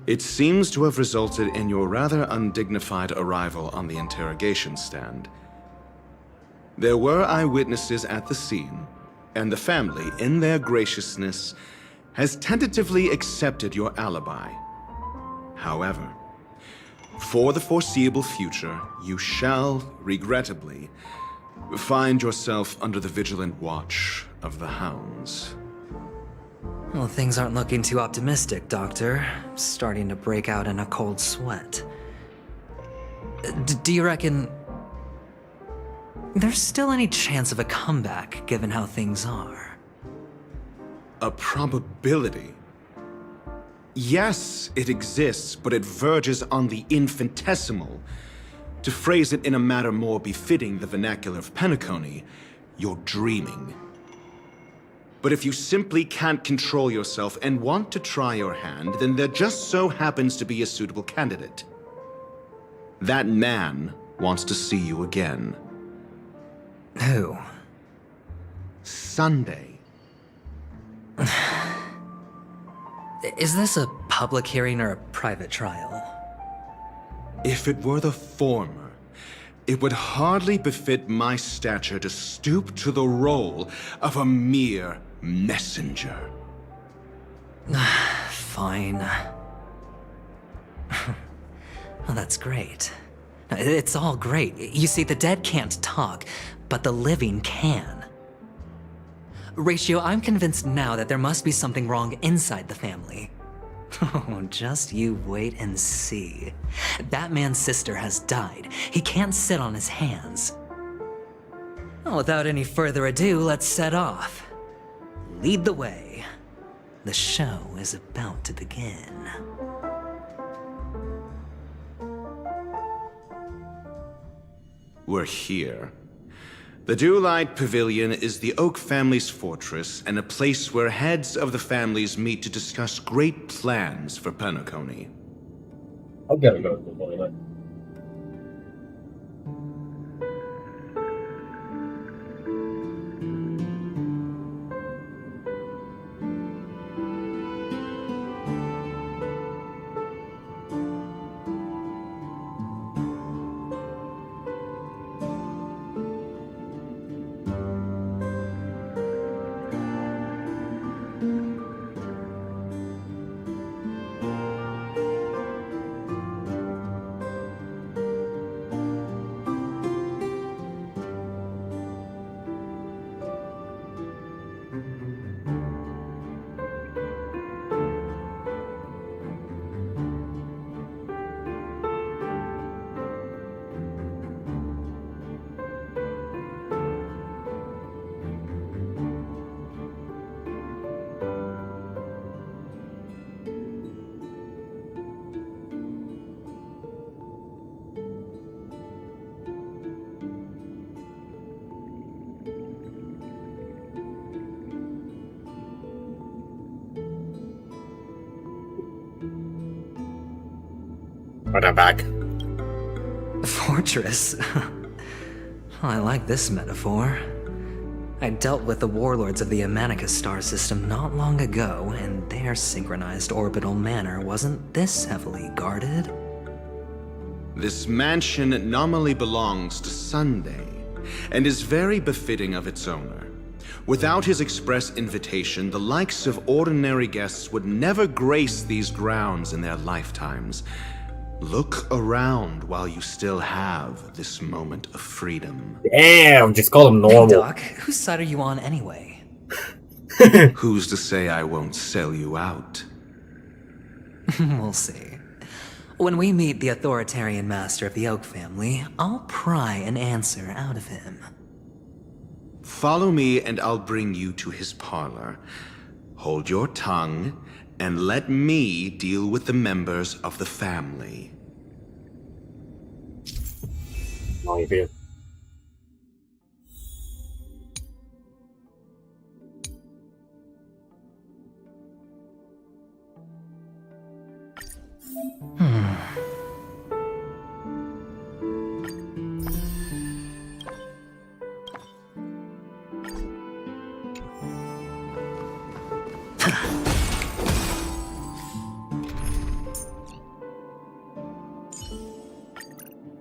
N: it seems to have resulted in your rather undignified arrival on the interrogation stand. There were eyewitnesses at the scene, and the family, in their graciousness, has tentatively accepted your alibi. However, for the foreseeable future, you shall, regrettably, find yourself under the vigilant watch of the hounds.
B: Well, things aren't looking too optimistic, Doctor. I'm starting to break out in a cold sweat. Do you reckon there's still any chance of a comeback, given how things are?
N: A probability? Yes, it exists, but it verges on the infinitesimal. To phrase it in a manner more befitting the vernacular of Penacony, you're dreaming. But if you simply can't control yourself and want to try your hand, then there just so happens to be a suitable candidate. That man wants to see you again.
B: Who?
N: Sunday.
B: Is this a public hearing or a private trial?
N: If it were the former, it would hardly befit my stature to stoop to the role of a mere messenger.
B: Fine. Well, that's great. It's all great. You see, the dead can't talk, but the living can. Ratio, I'm convinced now that there must be something wrong inside the family. Oh, just you wait and see. That man's sister has died. He can't sit on his hands. Well, without any further ado, let's set off. Lead the way. The show is about to begin.
N: We're here. The Dewlight Pavilion is the Oak family's fortress and a place where heads of the families meet to discuss great plans for Penacony.
A: I'm gonna go to the toilet. But I'm back.
B: Fortress? I like this metaphor. I dealt with the warlords of the Amanicus star system not long ago, and their synchronized orbital manor wasn't this heavily guarded.
N: This mansion nominally belongs to Sunday, and is very befitting of its owner. Without his express invitation, the likes of ordinary guests would never grace these grounds in their lifetimes. Look around while you still have this moment of freedom.
A: Damn, just call him normal.
B: Hey, Doc, whose side are you on anyway?
N: Who's to say I won't sell you out?
B: We'll see. When we meet the authoritarian master of the Oak family, I'll pry an answer out of him.
N: Follow me and I'll bring you to his parlor. Hold your tongue and let me deal with the members of the family.
A: How you feel?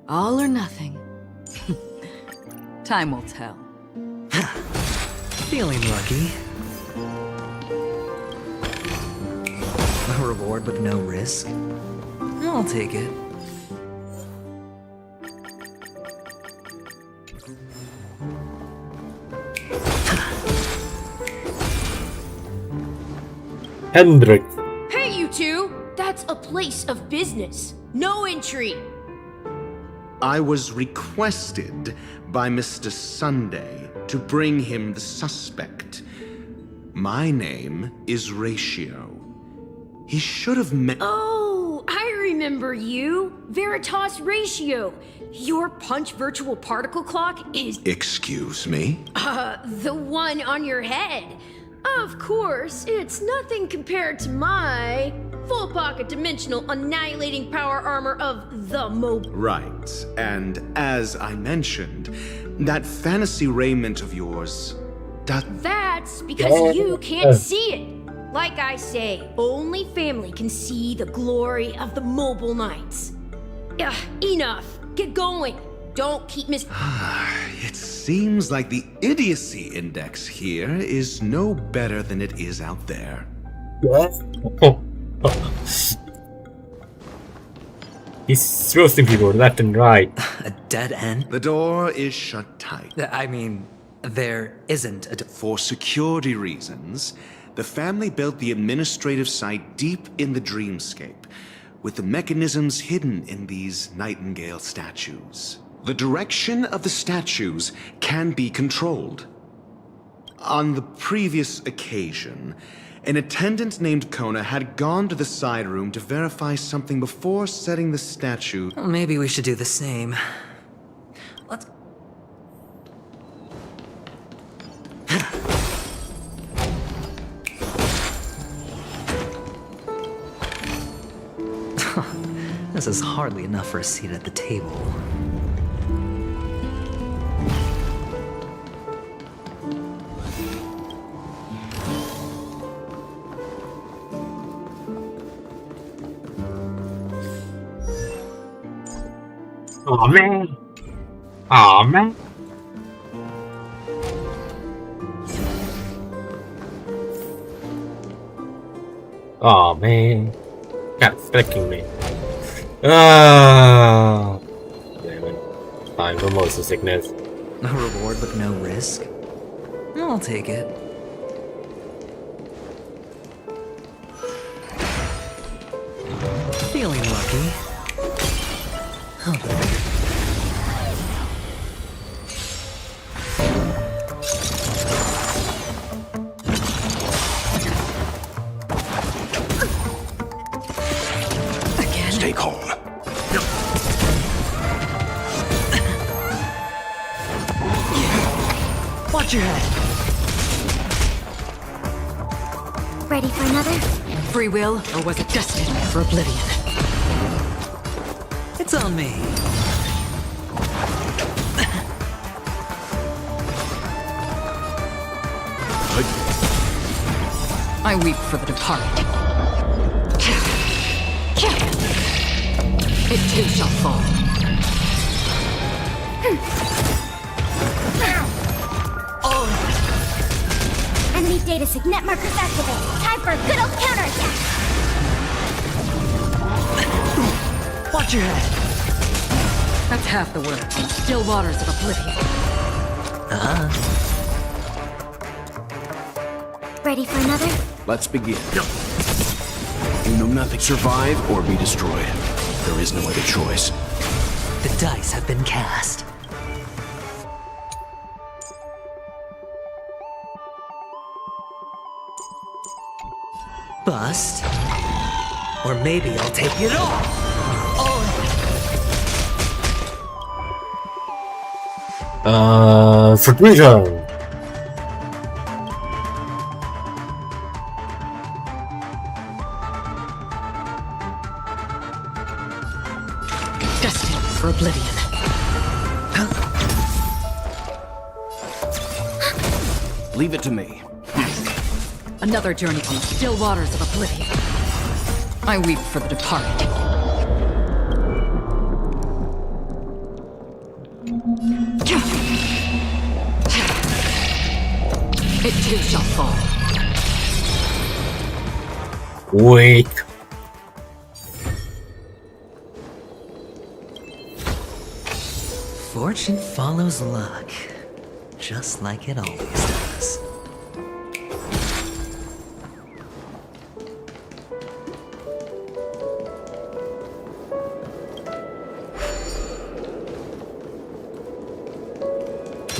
E: All or nothing. Time will tell.
B: Feeling lucky. A reward with no risk. I'll take it.
A: Hendrik.
O: Hey, you two! That's a place of business. No entry.
N: I was requested by Mr. Sunday to bring him the suspect. My name is Ratio. He should have met—
O: Oh, I remember you. Veritas Ratio. Your punch virtual particle clock is—
N: Excuse me?
O: The one on your head. Of course, it's nothing compared to my full pocket dimensional annihilating power armor of the mobile.
N: Right, and as I mentioned, that fantasy raiment of yours
O: That's because you can't see it. Like I say, only family can see the glory of the mobile knights. Enough. Get going. Don't keep
N: It seems like the idiocy index here is no better than it is out there.
A: He's roasting people left and right.
B: A dead end?
N: The door is shut tight.
B: I mean, there isn't a
N: For security reasons, the family built the administrative site deep in the dreamscape, with the mechanisms hidden in these nightingale statues. The direction of the statues can be controlled. On the previous occasion, an attendant named Kona had gone to the side room to verify something before setting the statue.
B: Maybe we should do the same. Let's... This is hardly enough for a seat at the table.
A: Aw, man. Aw, man. Aw, man. God, it's flicking me. Ah. Damn it. Time for motion sickness.
B: A reward with no risk? I'll take it. Feeling lucky. Oh.
I: Stay calm.
B: Watch your head.
G: Ready for another?
E: Free will, or was it destined for oblivion?
B: It's on me.
E: I weep for the departed. It too shall fall.
G: Enemy data signet markers activated. Time for a good old counterattack.
B: Watch your head.
E: That's half the work. Still waters of oblivion.
G: Ready for another?
I: Let's begin. You know nothing. Survive or be destroyed. There is no other choice.
B: The dice have been cast. Bust. Or maybe I'll take it all.
A: Fruition.
E: Destined for oblivion.
I: Leave it to me.
E: Another journey on the still waters of oblivion. I weep for the departed. It too shall fall.
A: Wait.
B: Fortune follows luck, just like it always does.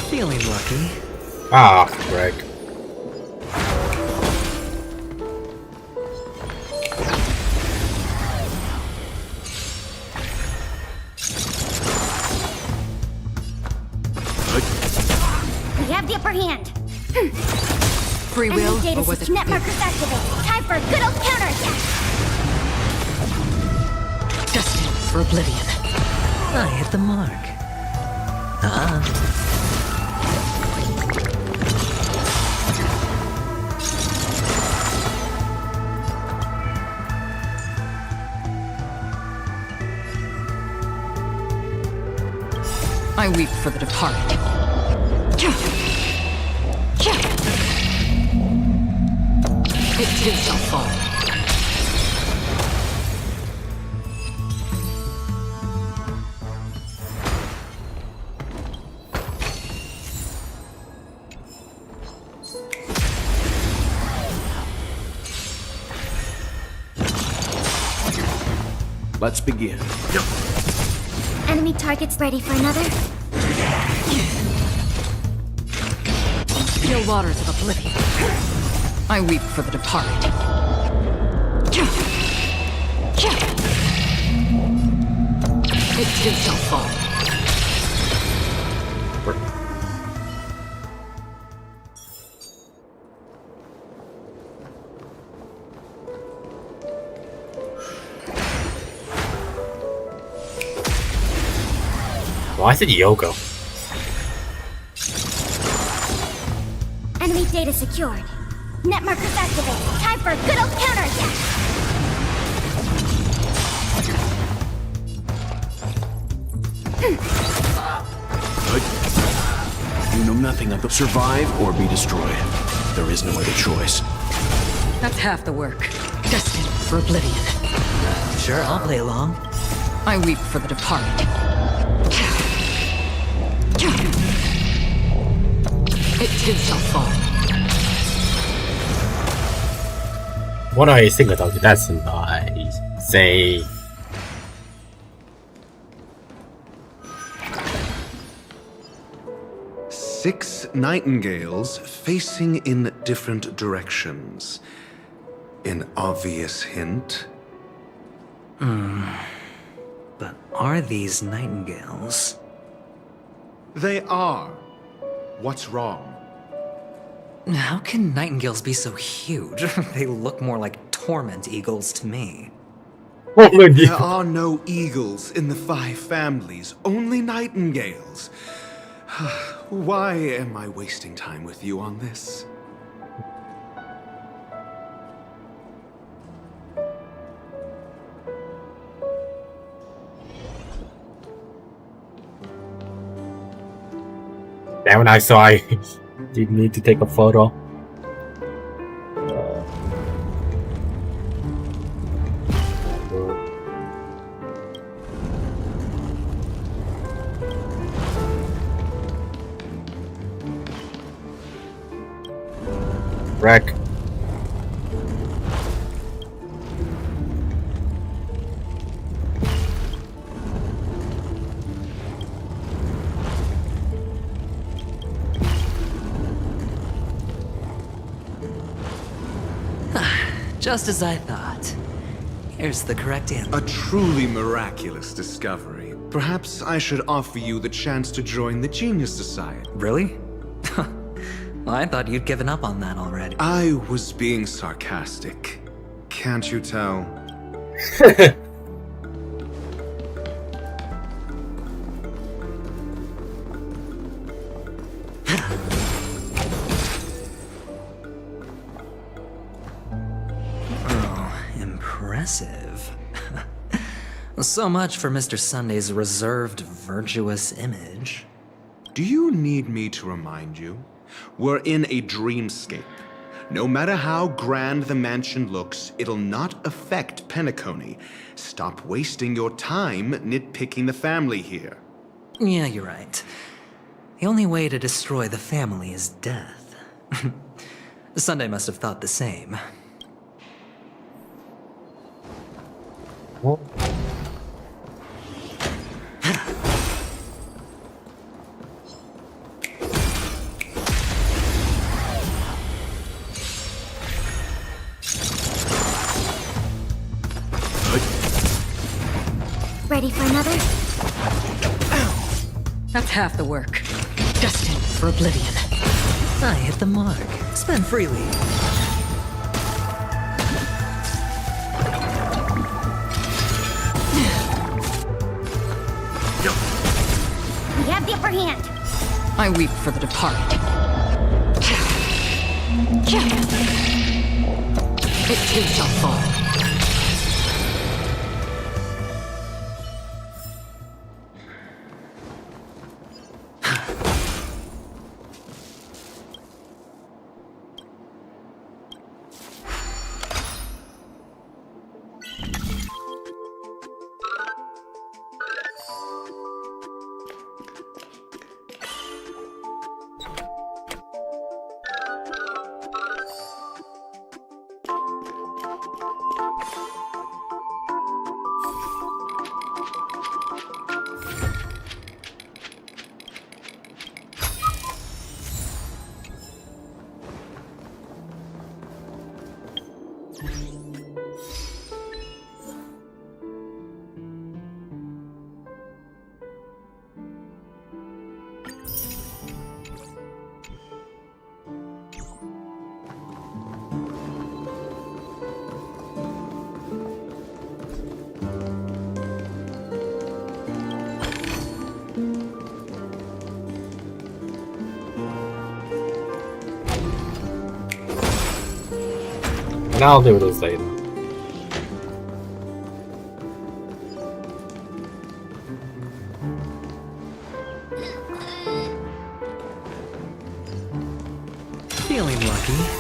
B: Feeling lucky.
A: Ah, Greg.
G: We have the upper hand.
E: Free will,
G: Enemy data
E: or was it
G: signet markers activated. Time for a good old counterattack.
E: destined for oblivion?
B: I hit the mark.
E: I weep for the departed. It too shall fall.
I: Let's begin.
G: Enemy targets ready for another?
E: Still waters of oblivion. I weep for the departed. It too shall fall.
A: Why is it Yoko?
P: Enemy data secured. Net markers activated. Time for a good old counterattack.
I: You know nothing of the survive or be destroyed. There is no other choice.
E: That's half the work. Destined for oblivion.
B: Sure, I'll play along.
E: I weep for the departed. It too shall fall.
A: What I think about that's nice. Say.
N: Six nightingales facing in different directions. An obvious hint.
B: But are these nightingales?
N: They are. What's wrong?
B: How can nightingales be so huge? They look more like torment eagles to me.
N: There are no eagles in the 5 families, only nightingales. Why am I wasting time with you on this?
A: Then when I saw I did need to take a photo. Wreck.
B: Just as I thought. Here's the correct answer.
N: A truly miraculous discovery. Perhaps I should offer you the chance to join the Genius Society.
B: Really? Well, I thought you'd given up on that already.
N: I was being sarcastic. Can't you tell?
B: Impressive. So much for Mr. Sunday's reserved, virtuous image.
N: Do you need me to remind you? We're in a dreamscape. No matter how grand the mansion looks, it'll not affect Penacony. Stop wasting your time nitpicking the family here.
B: Yeah, you're right. The only way to destroy the family is death. Sunday must have thought the same.
A: What?
P: Ready for another?
E: That's half the work. Destined for oblivion.
B: I hit the mark. Spend freely.
P: We have the upper hand.
E: I weep for the departed. It too shall fall.
A: I'll do this later.
B: Feeling lucky.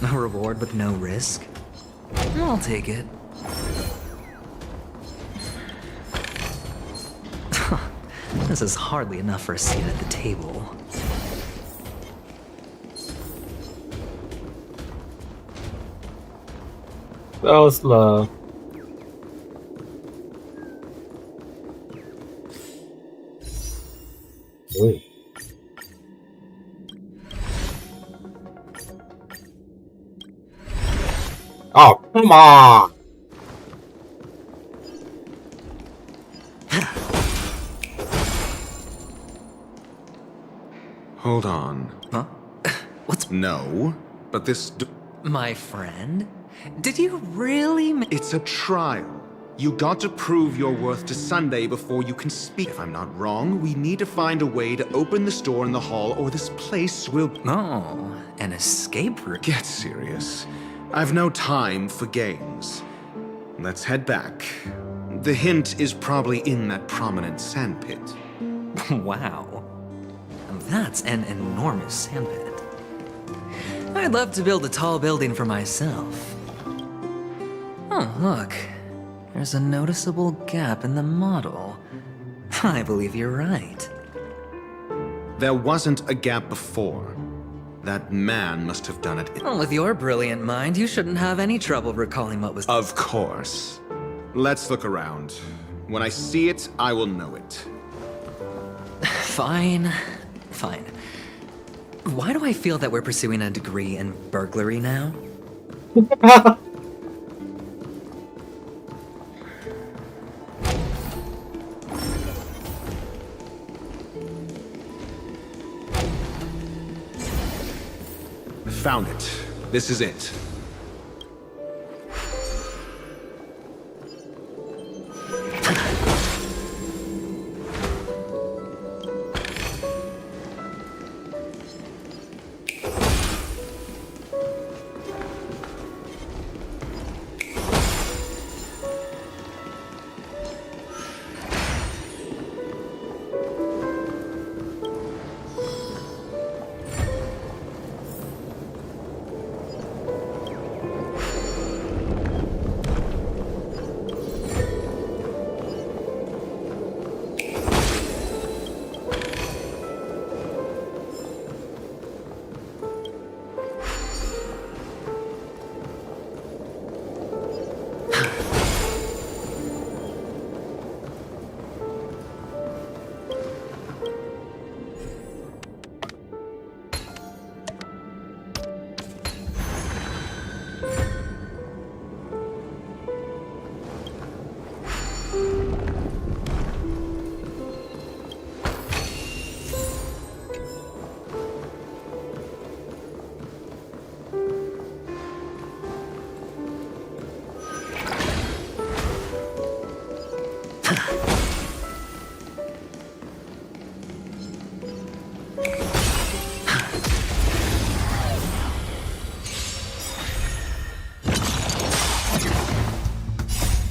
B: A reward with no risk? I'll take it. This is hardly enough for a seat at the table.
A: That was love. Ooh. Oh, come on!
N: Hold on.
B: Huh? What's...
N: No, but this...
B: My friend? Did you really
N: It's a trial. You got to prove your worth to Sunday before you can speak. If I'm not wrong, we need to find a way to open the store in the hall or this place will...
B: Oh, an escape route.
N: Get serious. I've no time for games. Let's head back. The hint is probably in that prominent sandpit.
B: Wow. That's an enormous sandpit. I'd love to build a tall building for myself. Oh, look. There's a noticeable gap in the model. I believe you're right.
N: There wasn't a gap before. That man must have done it.
B: Well, with your brilliant mind, you shouldn't have any trouble recalling what was...
N: Of course. Let's look around. When I see it, I will know it.
B: Fine. Fine. Why do I feel that we're pursuing a degree in burglary now?
N: Found it. This is it.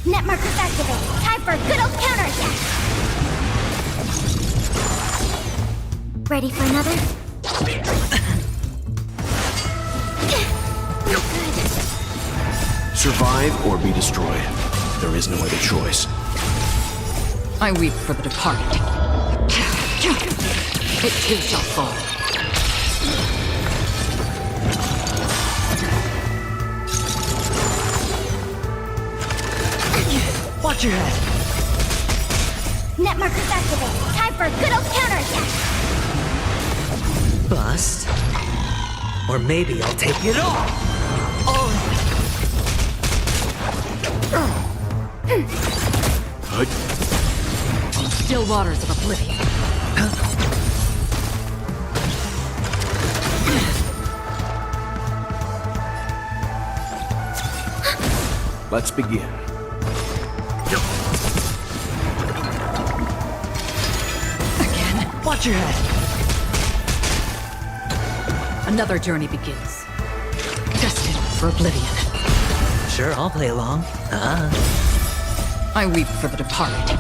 P: Net markers activated. Time for a good old counterattack. Ready for another?
I: Survive or be destroyed. There is no other choice.
E: I weep for the departed. It too shall fall.
B: Watch your head.
P: Net markers activate. Time for a good old counterattack.
B: Bust. Or maybe I'll take it all.
E: Still waters of oblivion.
I: Let's begin.
E: Again.
B: Watch your head.
E: Another journey begins. Destined for oblivion.
B: Sure, I'll play along.
E: I weep for the departed.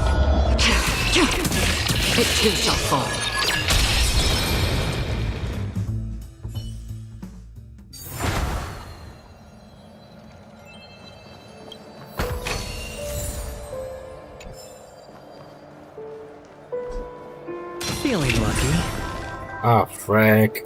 E: It too shall fall.
B: Feeling lucky.
A: Ah, frick.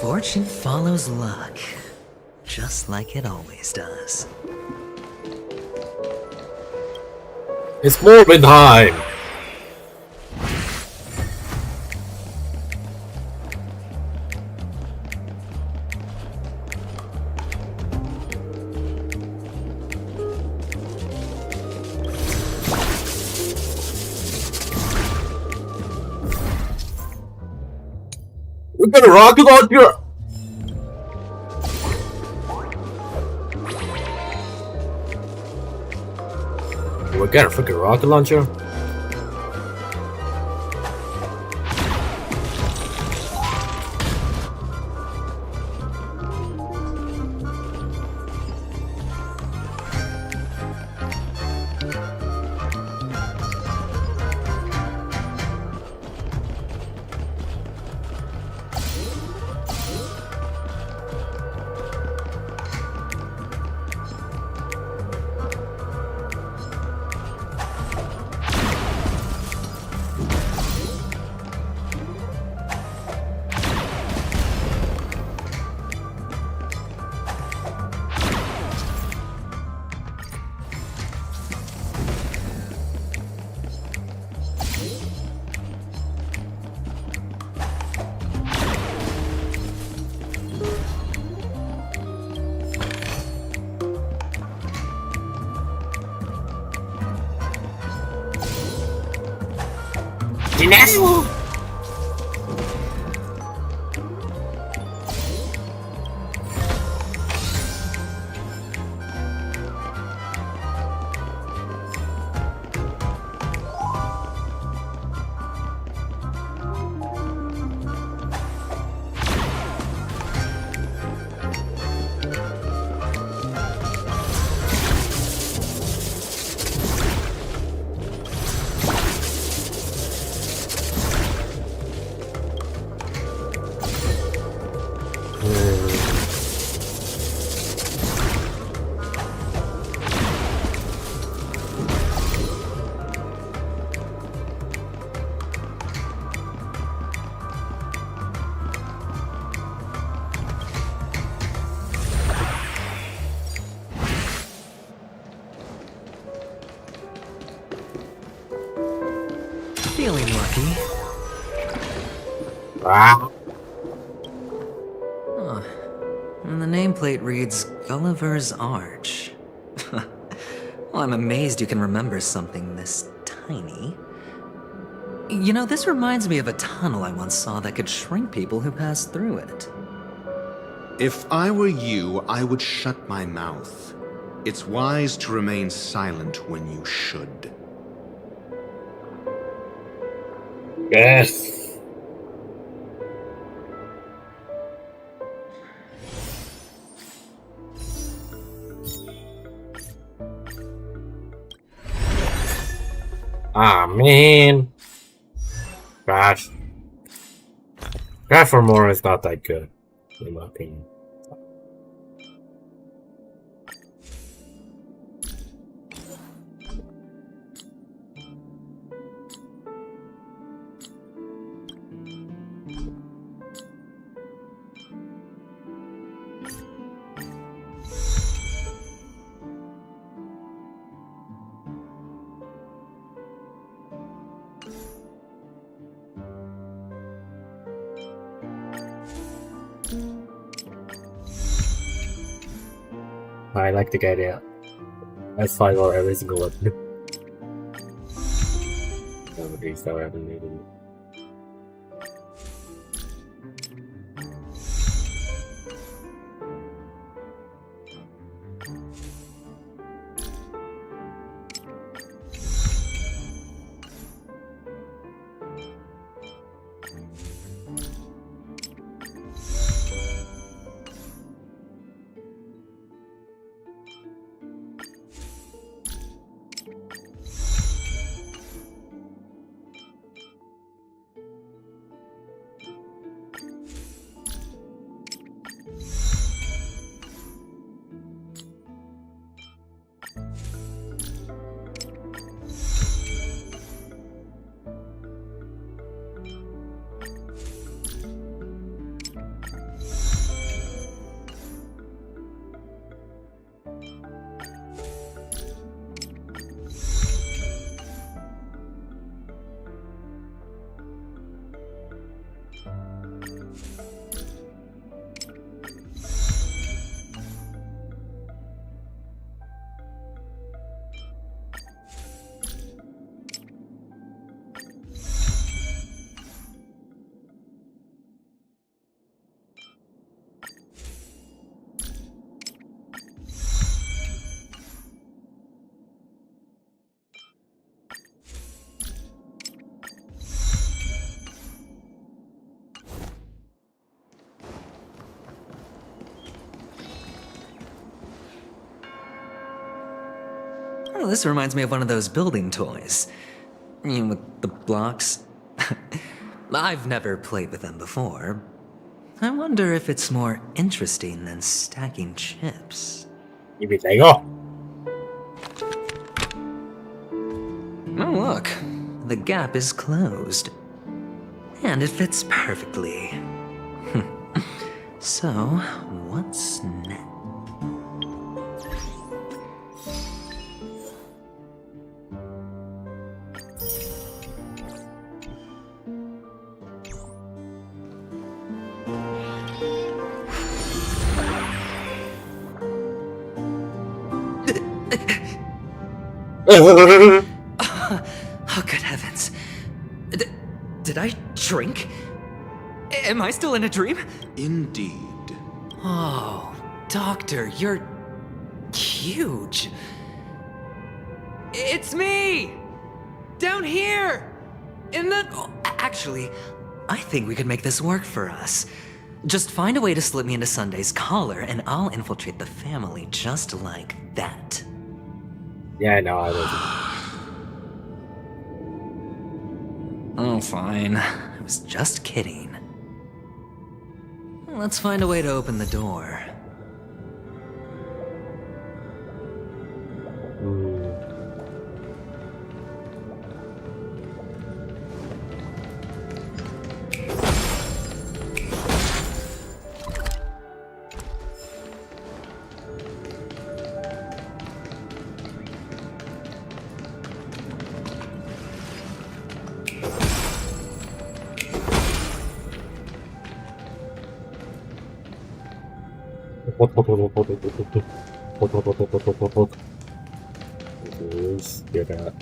B: Fortune follows luck, just like it always does.
A: It's Morbid time! We got a rocket launcher! We got a freaking rocket launcher?
Q: Dinero!
B: Feeling lucky.
A: Ah.
B: Huh. And the nameplate reads Gulliver's Arch. Well, I'm amazed you can remember something this tiny. You know, this reminds me of a tunnel I once saw that could shrink people who passed through it.
N: If I were you, I would shut my mouth. It's wise to remain silent when you should.
A: Yes. Ah, man. Gosh. God for more is not that good, in my opinion. I like the idea. Let's fight for every single weapon. Nowadays, I haven't made it.
B: Oh, this reminds me of one of those building toys. You know, with the blocks. I've never played with them before. I wonder if it's more interesting than stacking chips.
A: Give me Lego.
B: Oh, look. The gap is closed. And it fits perfectly. So, what's next? Oh, good heavens. Did I shrink? Am I still in a dream?
N: Indeed.
B: Oh, Doctor, you're huge. It's me! Down here! In the... Oh, actually, I think we could make this work for us. Just find a way to slip me into Sunday's collar, and I'll infiltrate the family just like that.
A: Yeah, I know, I was.
B: Oh, fine. I was just kidding. Let's find a way to open the door.
A: Hear that.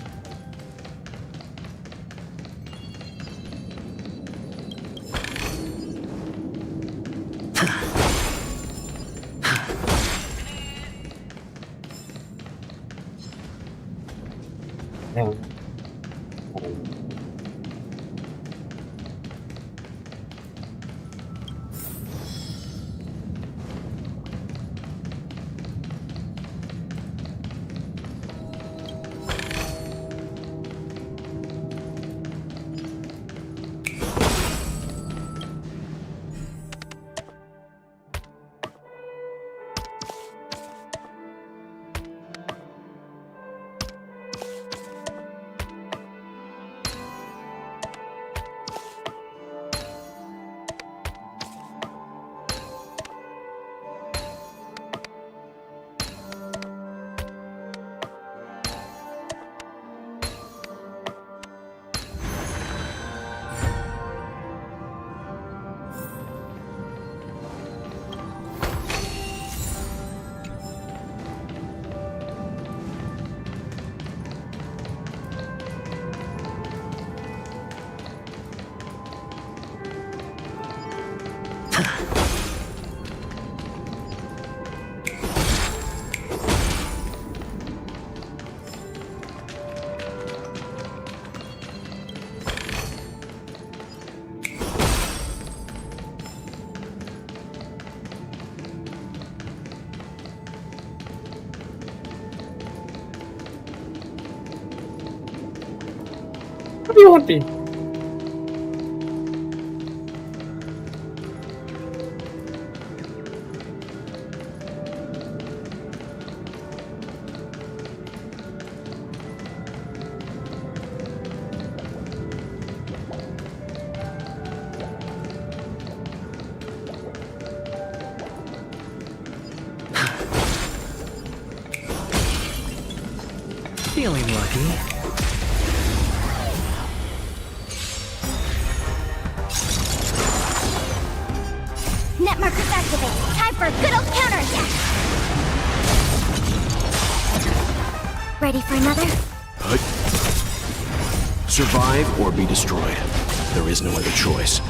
A: What do you want me?
B: Feeling lucky.
P: Net markers activated. Time for a good old counterattack. Ready for another?
I: Survive or be destroyed. There is no other choice.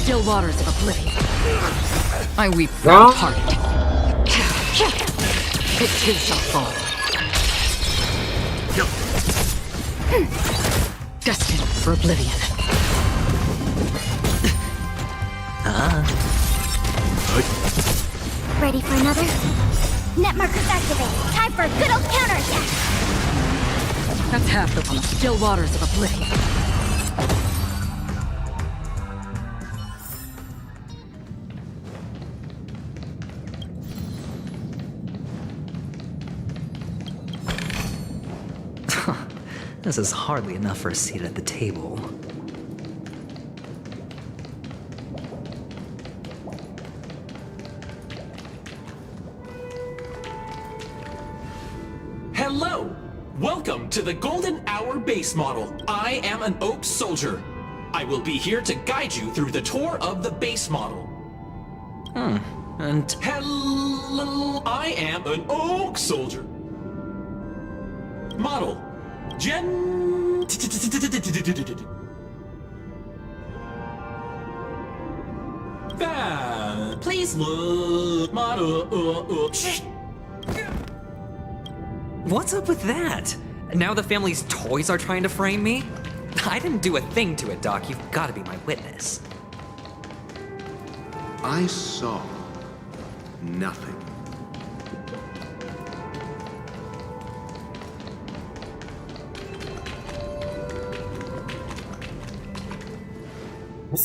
E: Still waters of oblivion. I weep for
A: No.
E: the parted. It too shall fall. Destined for oblivion.
P: Ready for another? Net markers activated. Time for a good old counterattack.
E: That's half the fun. Still waters of oblivion.
B: This is hardly enough for a seat at the table.
Q: Hello! Welcome to the Golden Hour base model. I am an Oak Soldier. I will be here to guide you through the tour of the base model.
B: And
Q: Hello! I am an Oak Soldier. Model. Gen... Please look. Model.
B: what's up with that? Now the family's toys are trying to frame me? I didn't do a thing to it, Doc. You've got to be my witness.
N: I saw nothing.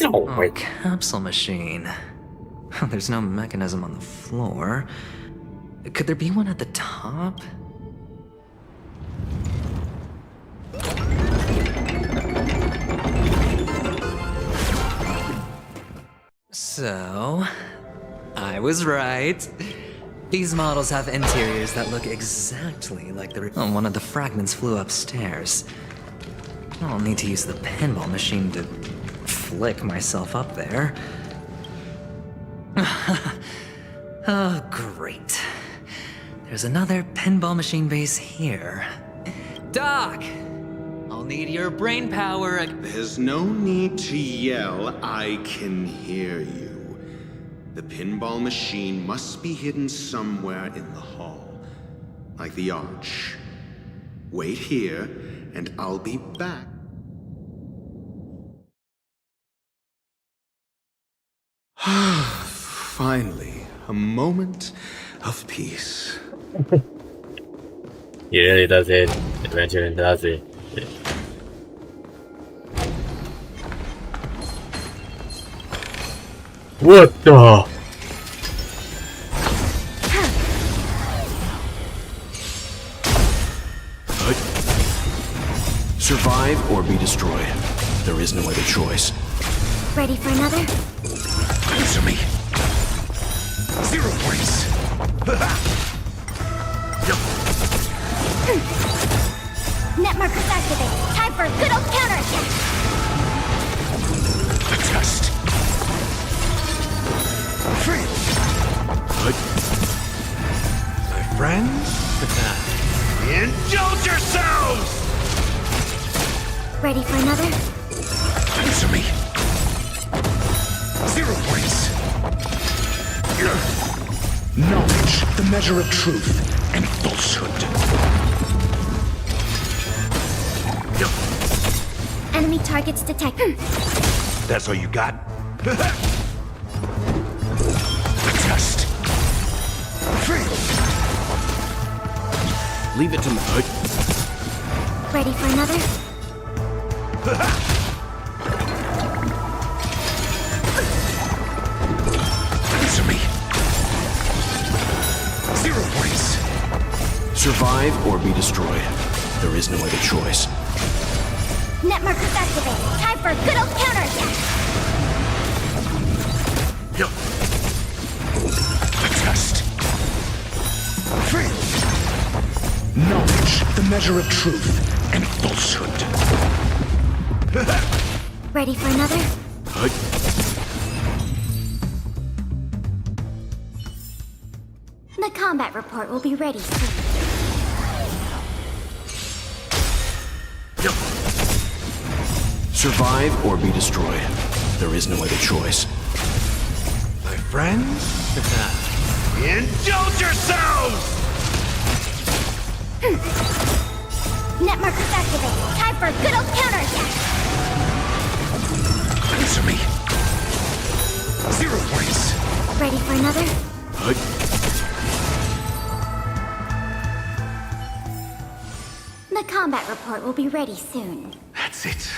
B: Oh, capsule machine. There's no mechanism on the floor. Could there be one at the top? So, I was right. These models have interiors that look exactly like the... Oh, one of the fragments flew upstairs. I'll need to use the pinball machine to flick myself up there. Oh, great. There's another pinball machine base here. Doc! I'll need your brain power.
N: There's no need to yell. I can hear you. The pinball machine must be hidden somewhere in the hall. Like the arch. Wait here, and I'll be back. Finally, a moment of peace.
A: He really does it. Adventure does it. What the?
I: Survive or be destroyed. There is no other choice.
P: Ready for another?
I: Answer me.
F: 0 points.
P: Net markers activated. Time for a good old counterattack.
F: The test.
R: My friends, indulge yourselves!
P: Ready for another?
F: Answer me. 0 points. Knowledge, the measure of truth and falsehood.
P: Enemy targets detected.
R: That's all you got?
F: The test.
I: Leave it to me.
P: Ready for another?
R: Answer me. 0 points.
I: Survive or be destroyed. There is no other choice.
P: Net markers activated. Time for a good old counterattack.
R: Yup. A test. Fail. Knowledge, the measure of truth and falsehood.
P: Ready for another? The combat report will be ready soon.
I: Survive or be destroyed. There is no other choice.
R: My friends, indulge yourselves!
P: Net markers activated. Time for a good old counterattack.
R: Answer me. 0 points.
P: Ready for another? The combat report will be ready soon.
R: That's it.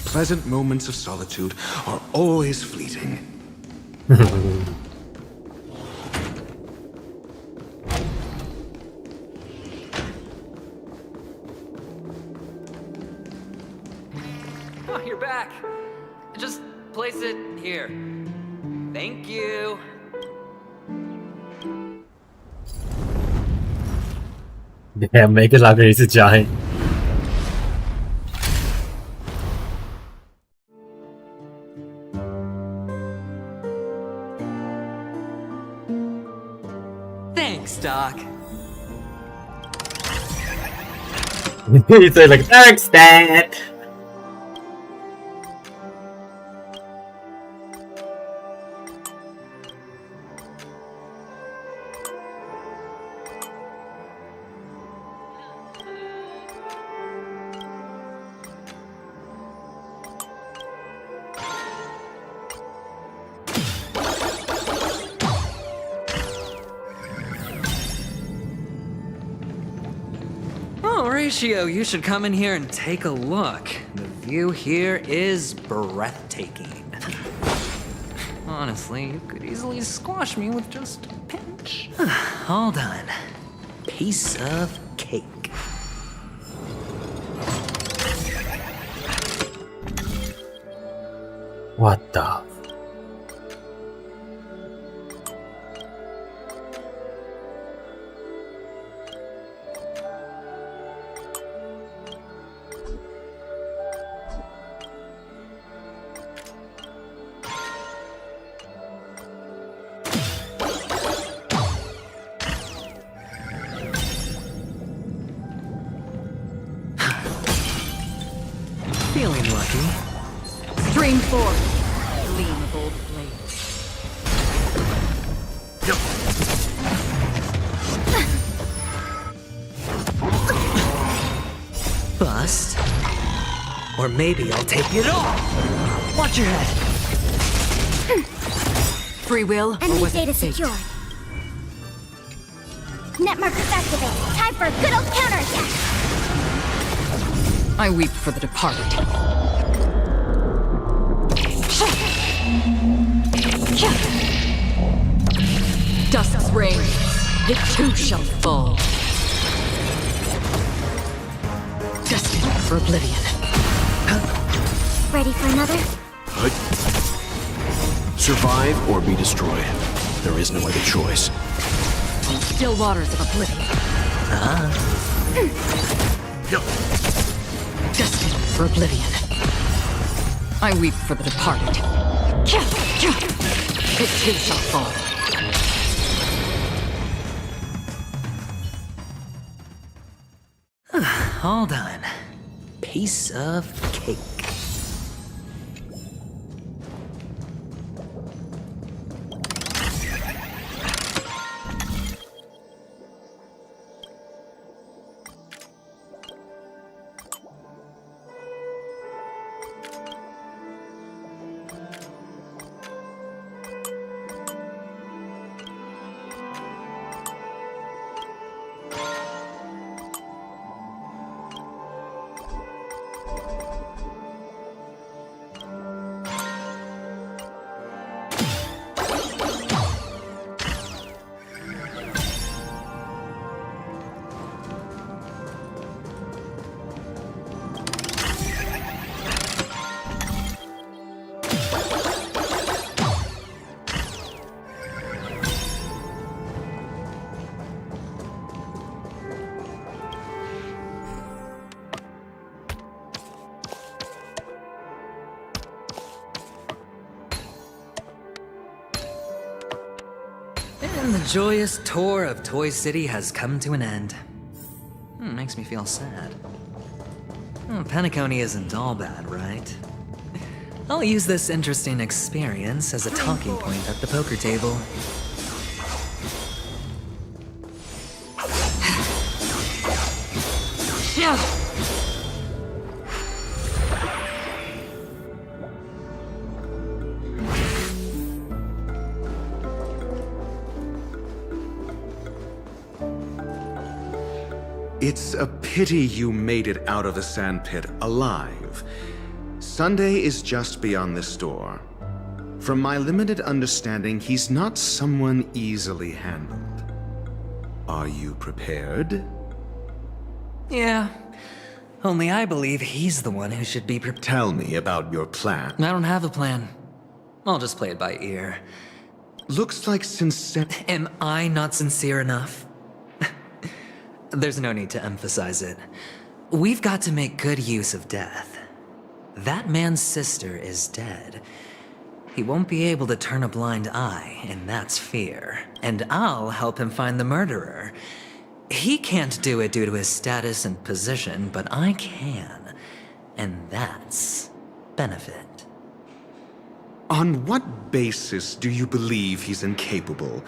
R: Pleasant moments of solitude are always fleeting.
B: Oh, you're back. Just place it here. Thank you.
A: Damn, make it like he's a giant.
B: Thanks, Doc.
A: He said like, thanks, Dad.
B: Oh, Ratio, you should come in here and take a look. The view here is breathtaking. Honestly, you could easily squash me with just a pinch. All done. Piece of cake.
A: What the?
B: Feeling lucky.
E: Stream 4. Gleam of old blades.
B: Bust. Or maybe I'll take it all. Watch your head.
E: Free will.
P: Enemy data secured. Net markers activated. Time for a good old counterattack.
E: I weep for the departed. Dusk's reign. It too shall fall. Destined for oblivion.
G: Ready for another?
I: Survive or be destroyed. There is no other choice.
E: Still waters of oblivion. Destined for oblivion. I weep for the departed. It too shall fall.
B: All done. Piece of cake. joyous tour of Toy City has come to an end. Makes me feel sad. Penacony isn't all bad, right? I'll use this interesting experience as a talking point at the poker table.
N: It's a pity you made it out of the sandpit alive. Sunday is just beyond this door. From my limited understanding, he's not someone easily handled. Are you prepared?
B: Yeah. Only I believe he's the one who should be prepared.
N: Tell me about your plan.
B: I don't have a plan. I'll just play it by ear.
N: Looks like sincere.
B: Am I not sincere enough? There's no need to emphasize it. We've got to make good use of death. That man's sister is dead. He won't be able to turn a blind eye, and that's fear. And I'll help him find the murderer. He can't do it due to his status and position, but I can. And that's benefit.
N: On what basis do you believe he's incapable,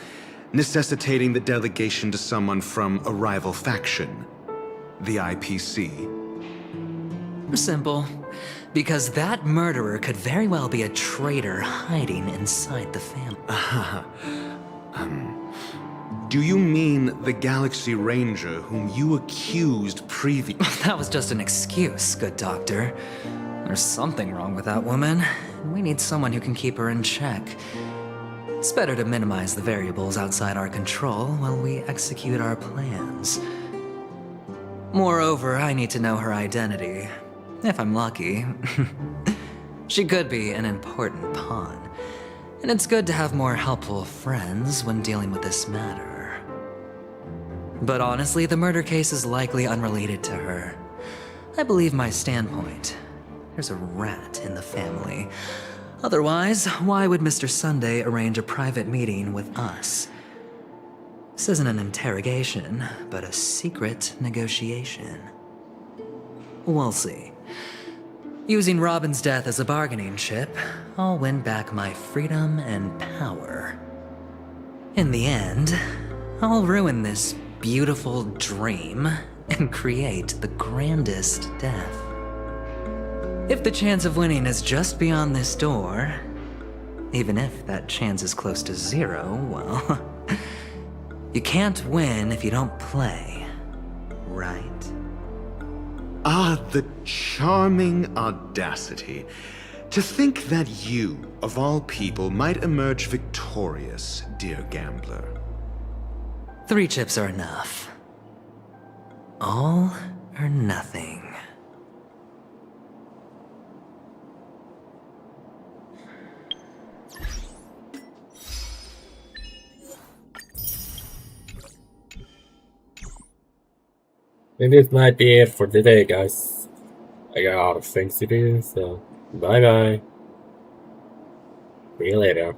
N: necessitating the delegation to someone from a rival faction? The IPC?
B: Simple. Because that murderer could very well be a traitor hiding inside the family.
N: Do you mean the Galaxy Ranger whom you accused previously?
B: That was just an excuse, good doctor. There's something wrong with that woman. We need someone who can keep her in check. It's better to minimize the variables outside our control while we execute our plans. Moreover, I need to know her identity. If I'm lucky. She could be an important pawn. And it's good to have more helpful friends when dealing with this matter. But honestly, the murder case is likely unrelated to her. I believe my standpoint. There's a rat in the family. Otherwise, why would Mr. Sunday arrange a private meeting with us? This isn't an interrogation, but a secret negotiation. We'll see. Using Robin's death as a bargaining chip, I'll win back my freedom and power. In the end, I'll ruin this beautiful dream and create the grandest death. If the chance of winning is just beyond this door, even if that chance is close to zero, well, you can't win if you don't play, right?
N: Ah, the charming audacity. To think that you, of all people, might emerge victorious, dear gambler.
B: 3 chips are enough. All or nothing.
A: And this might be it for today, guys. I got a lot of things to do, so bye bye. See you later.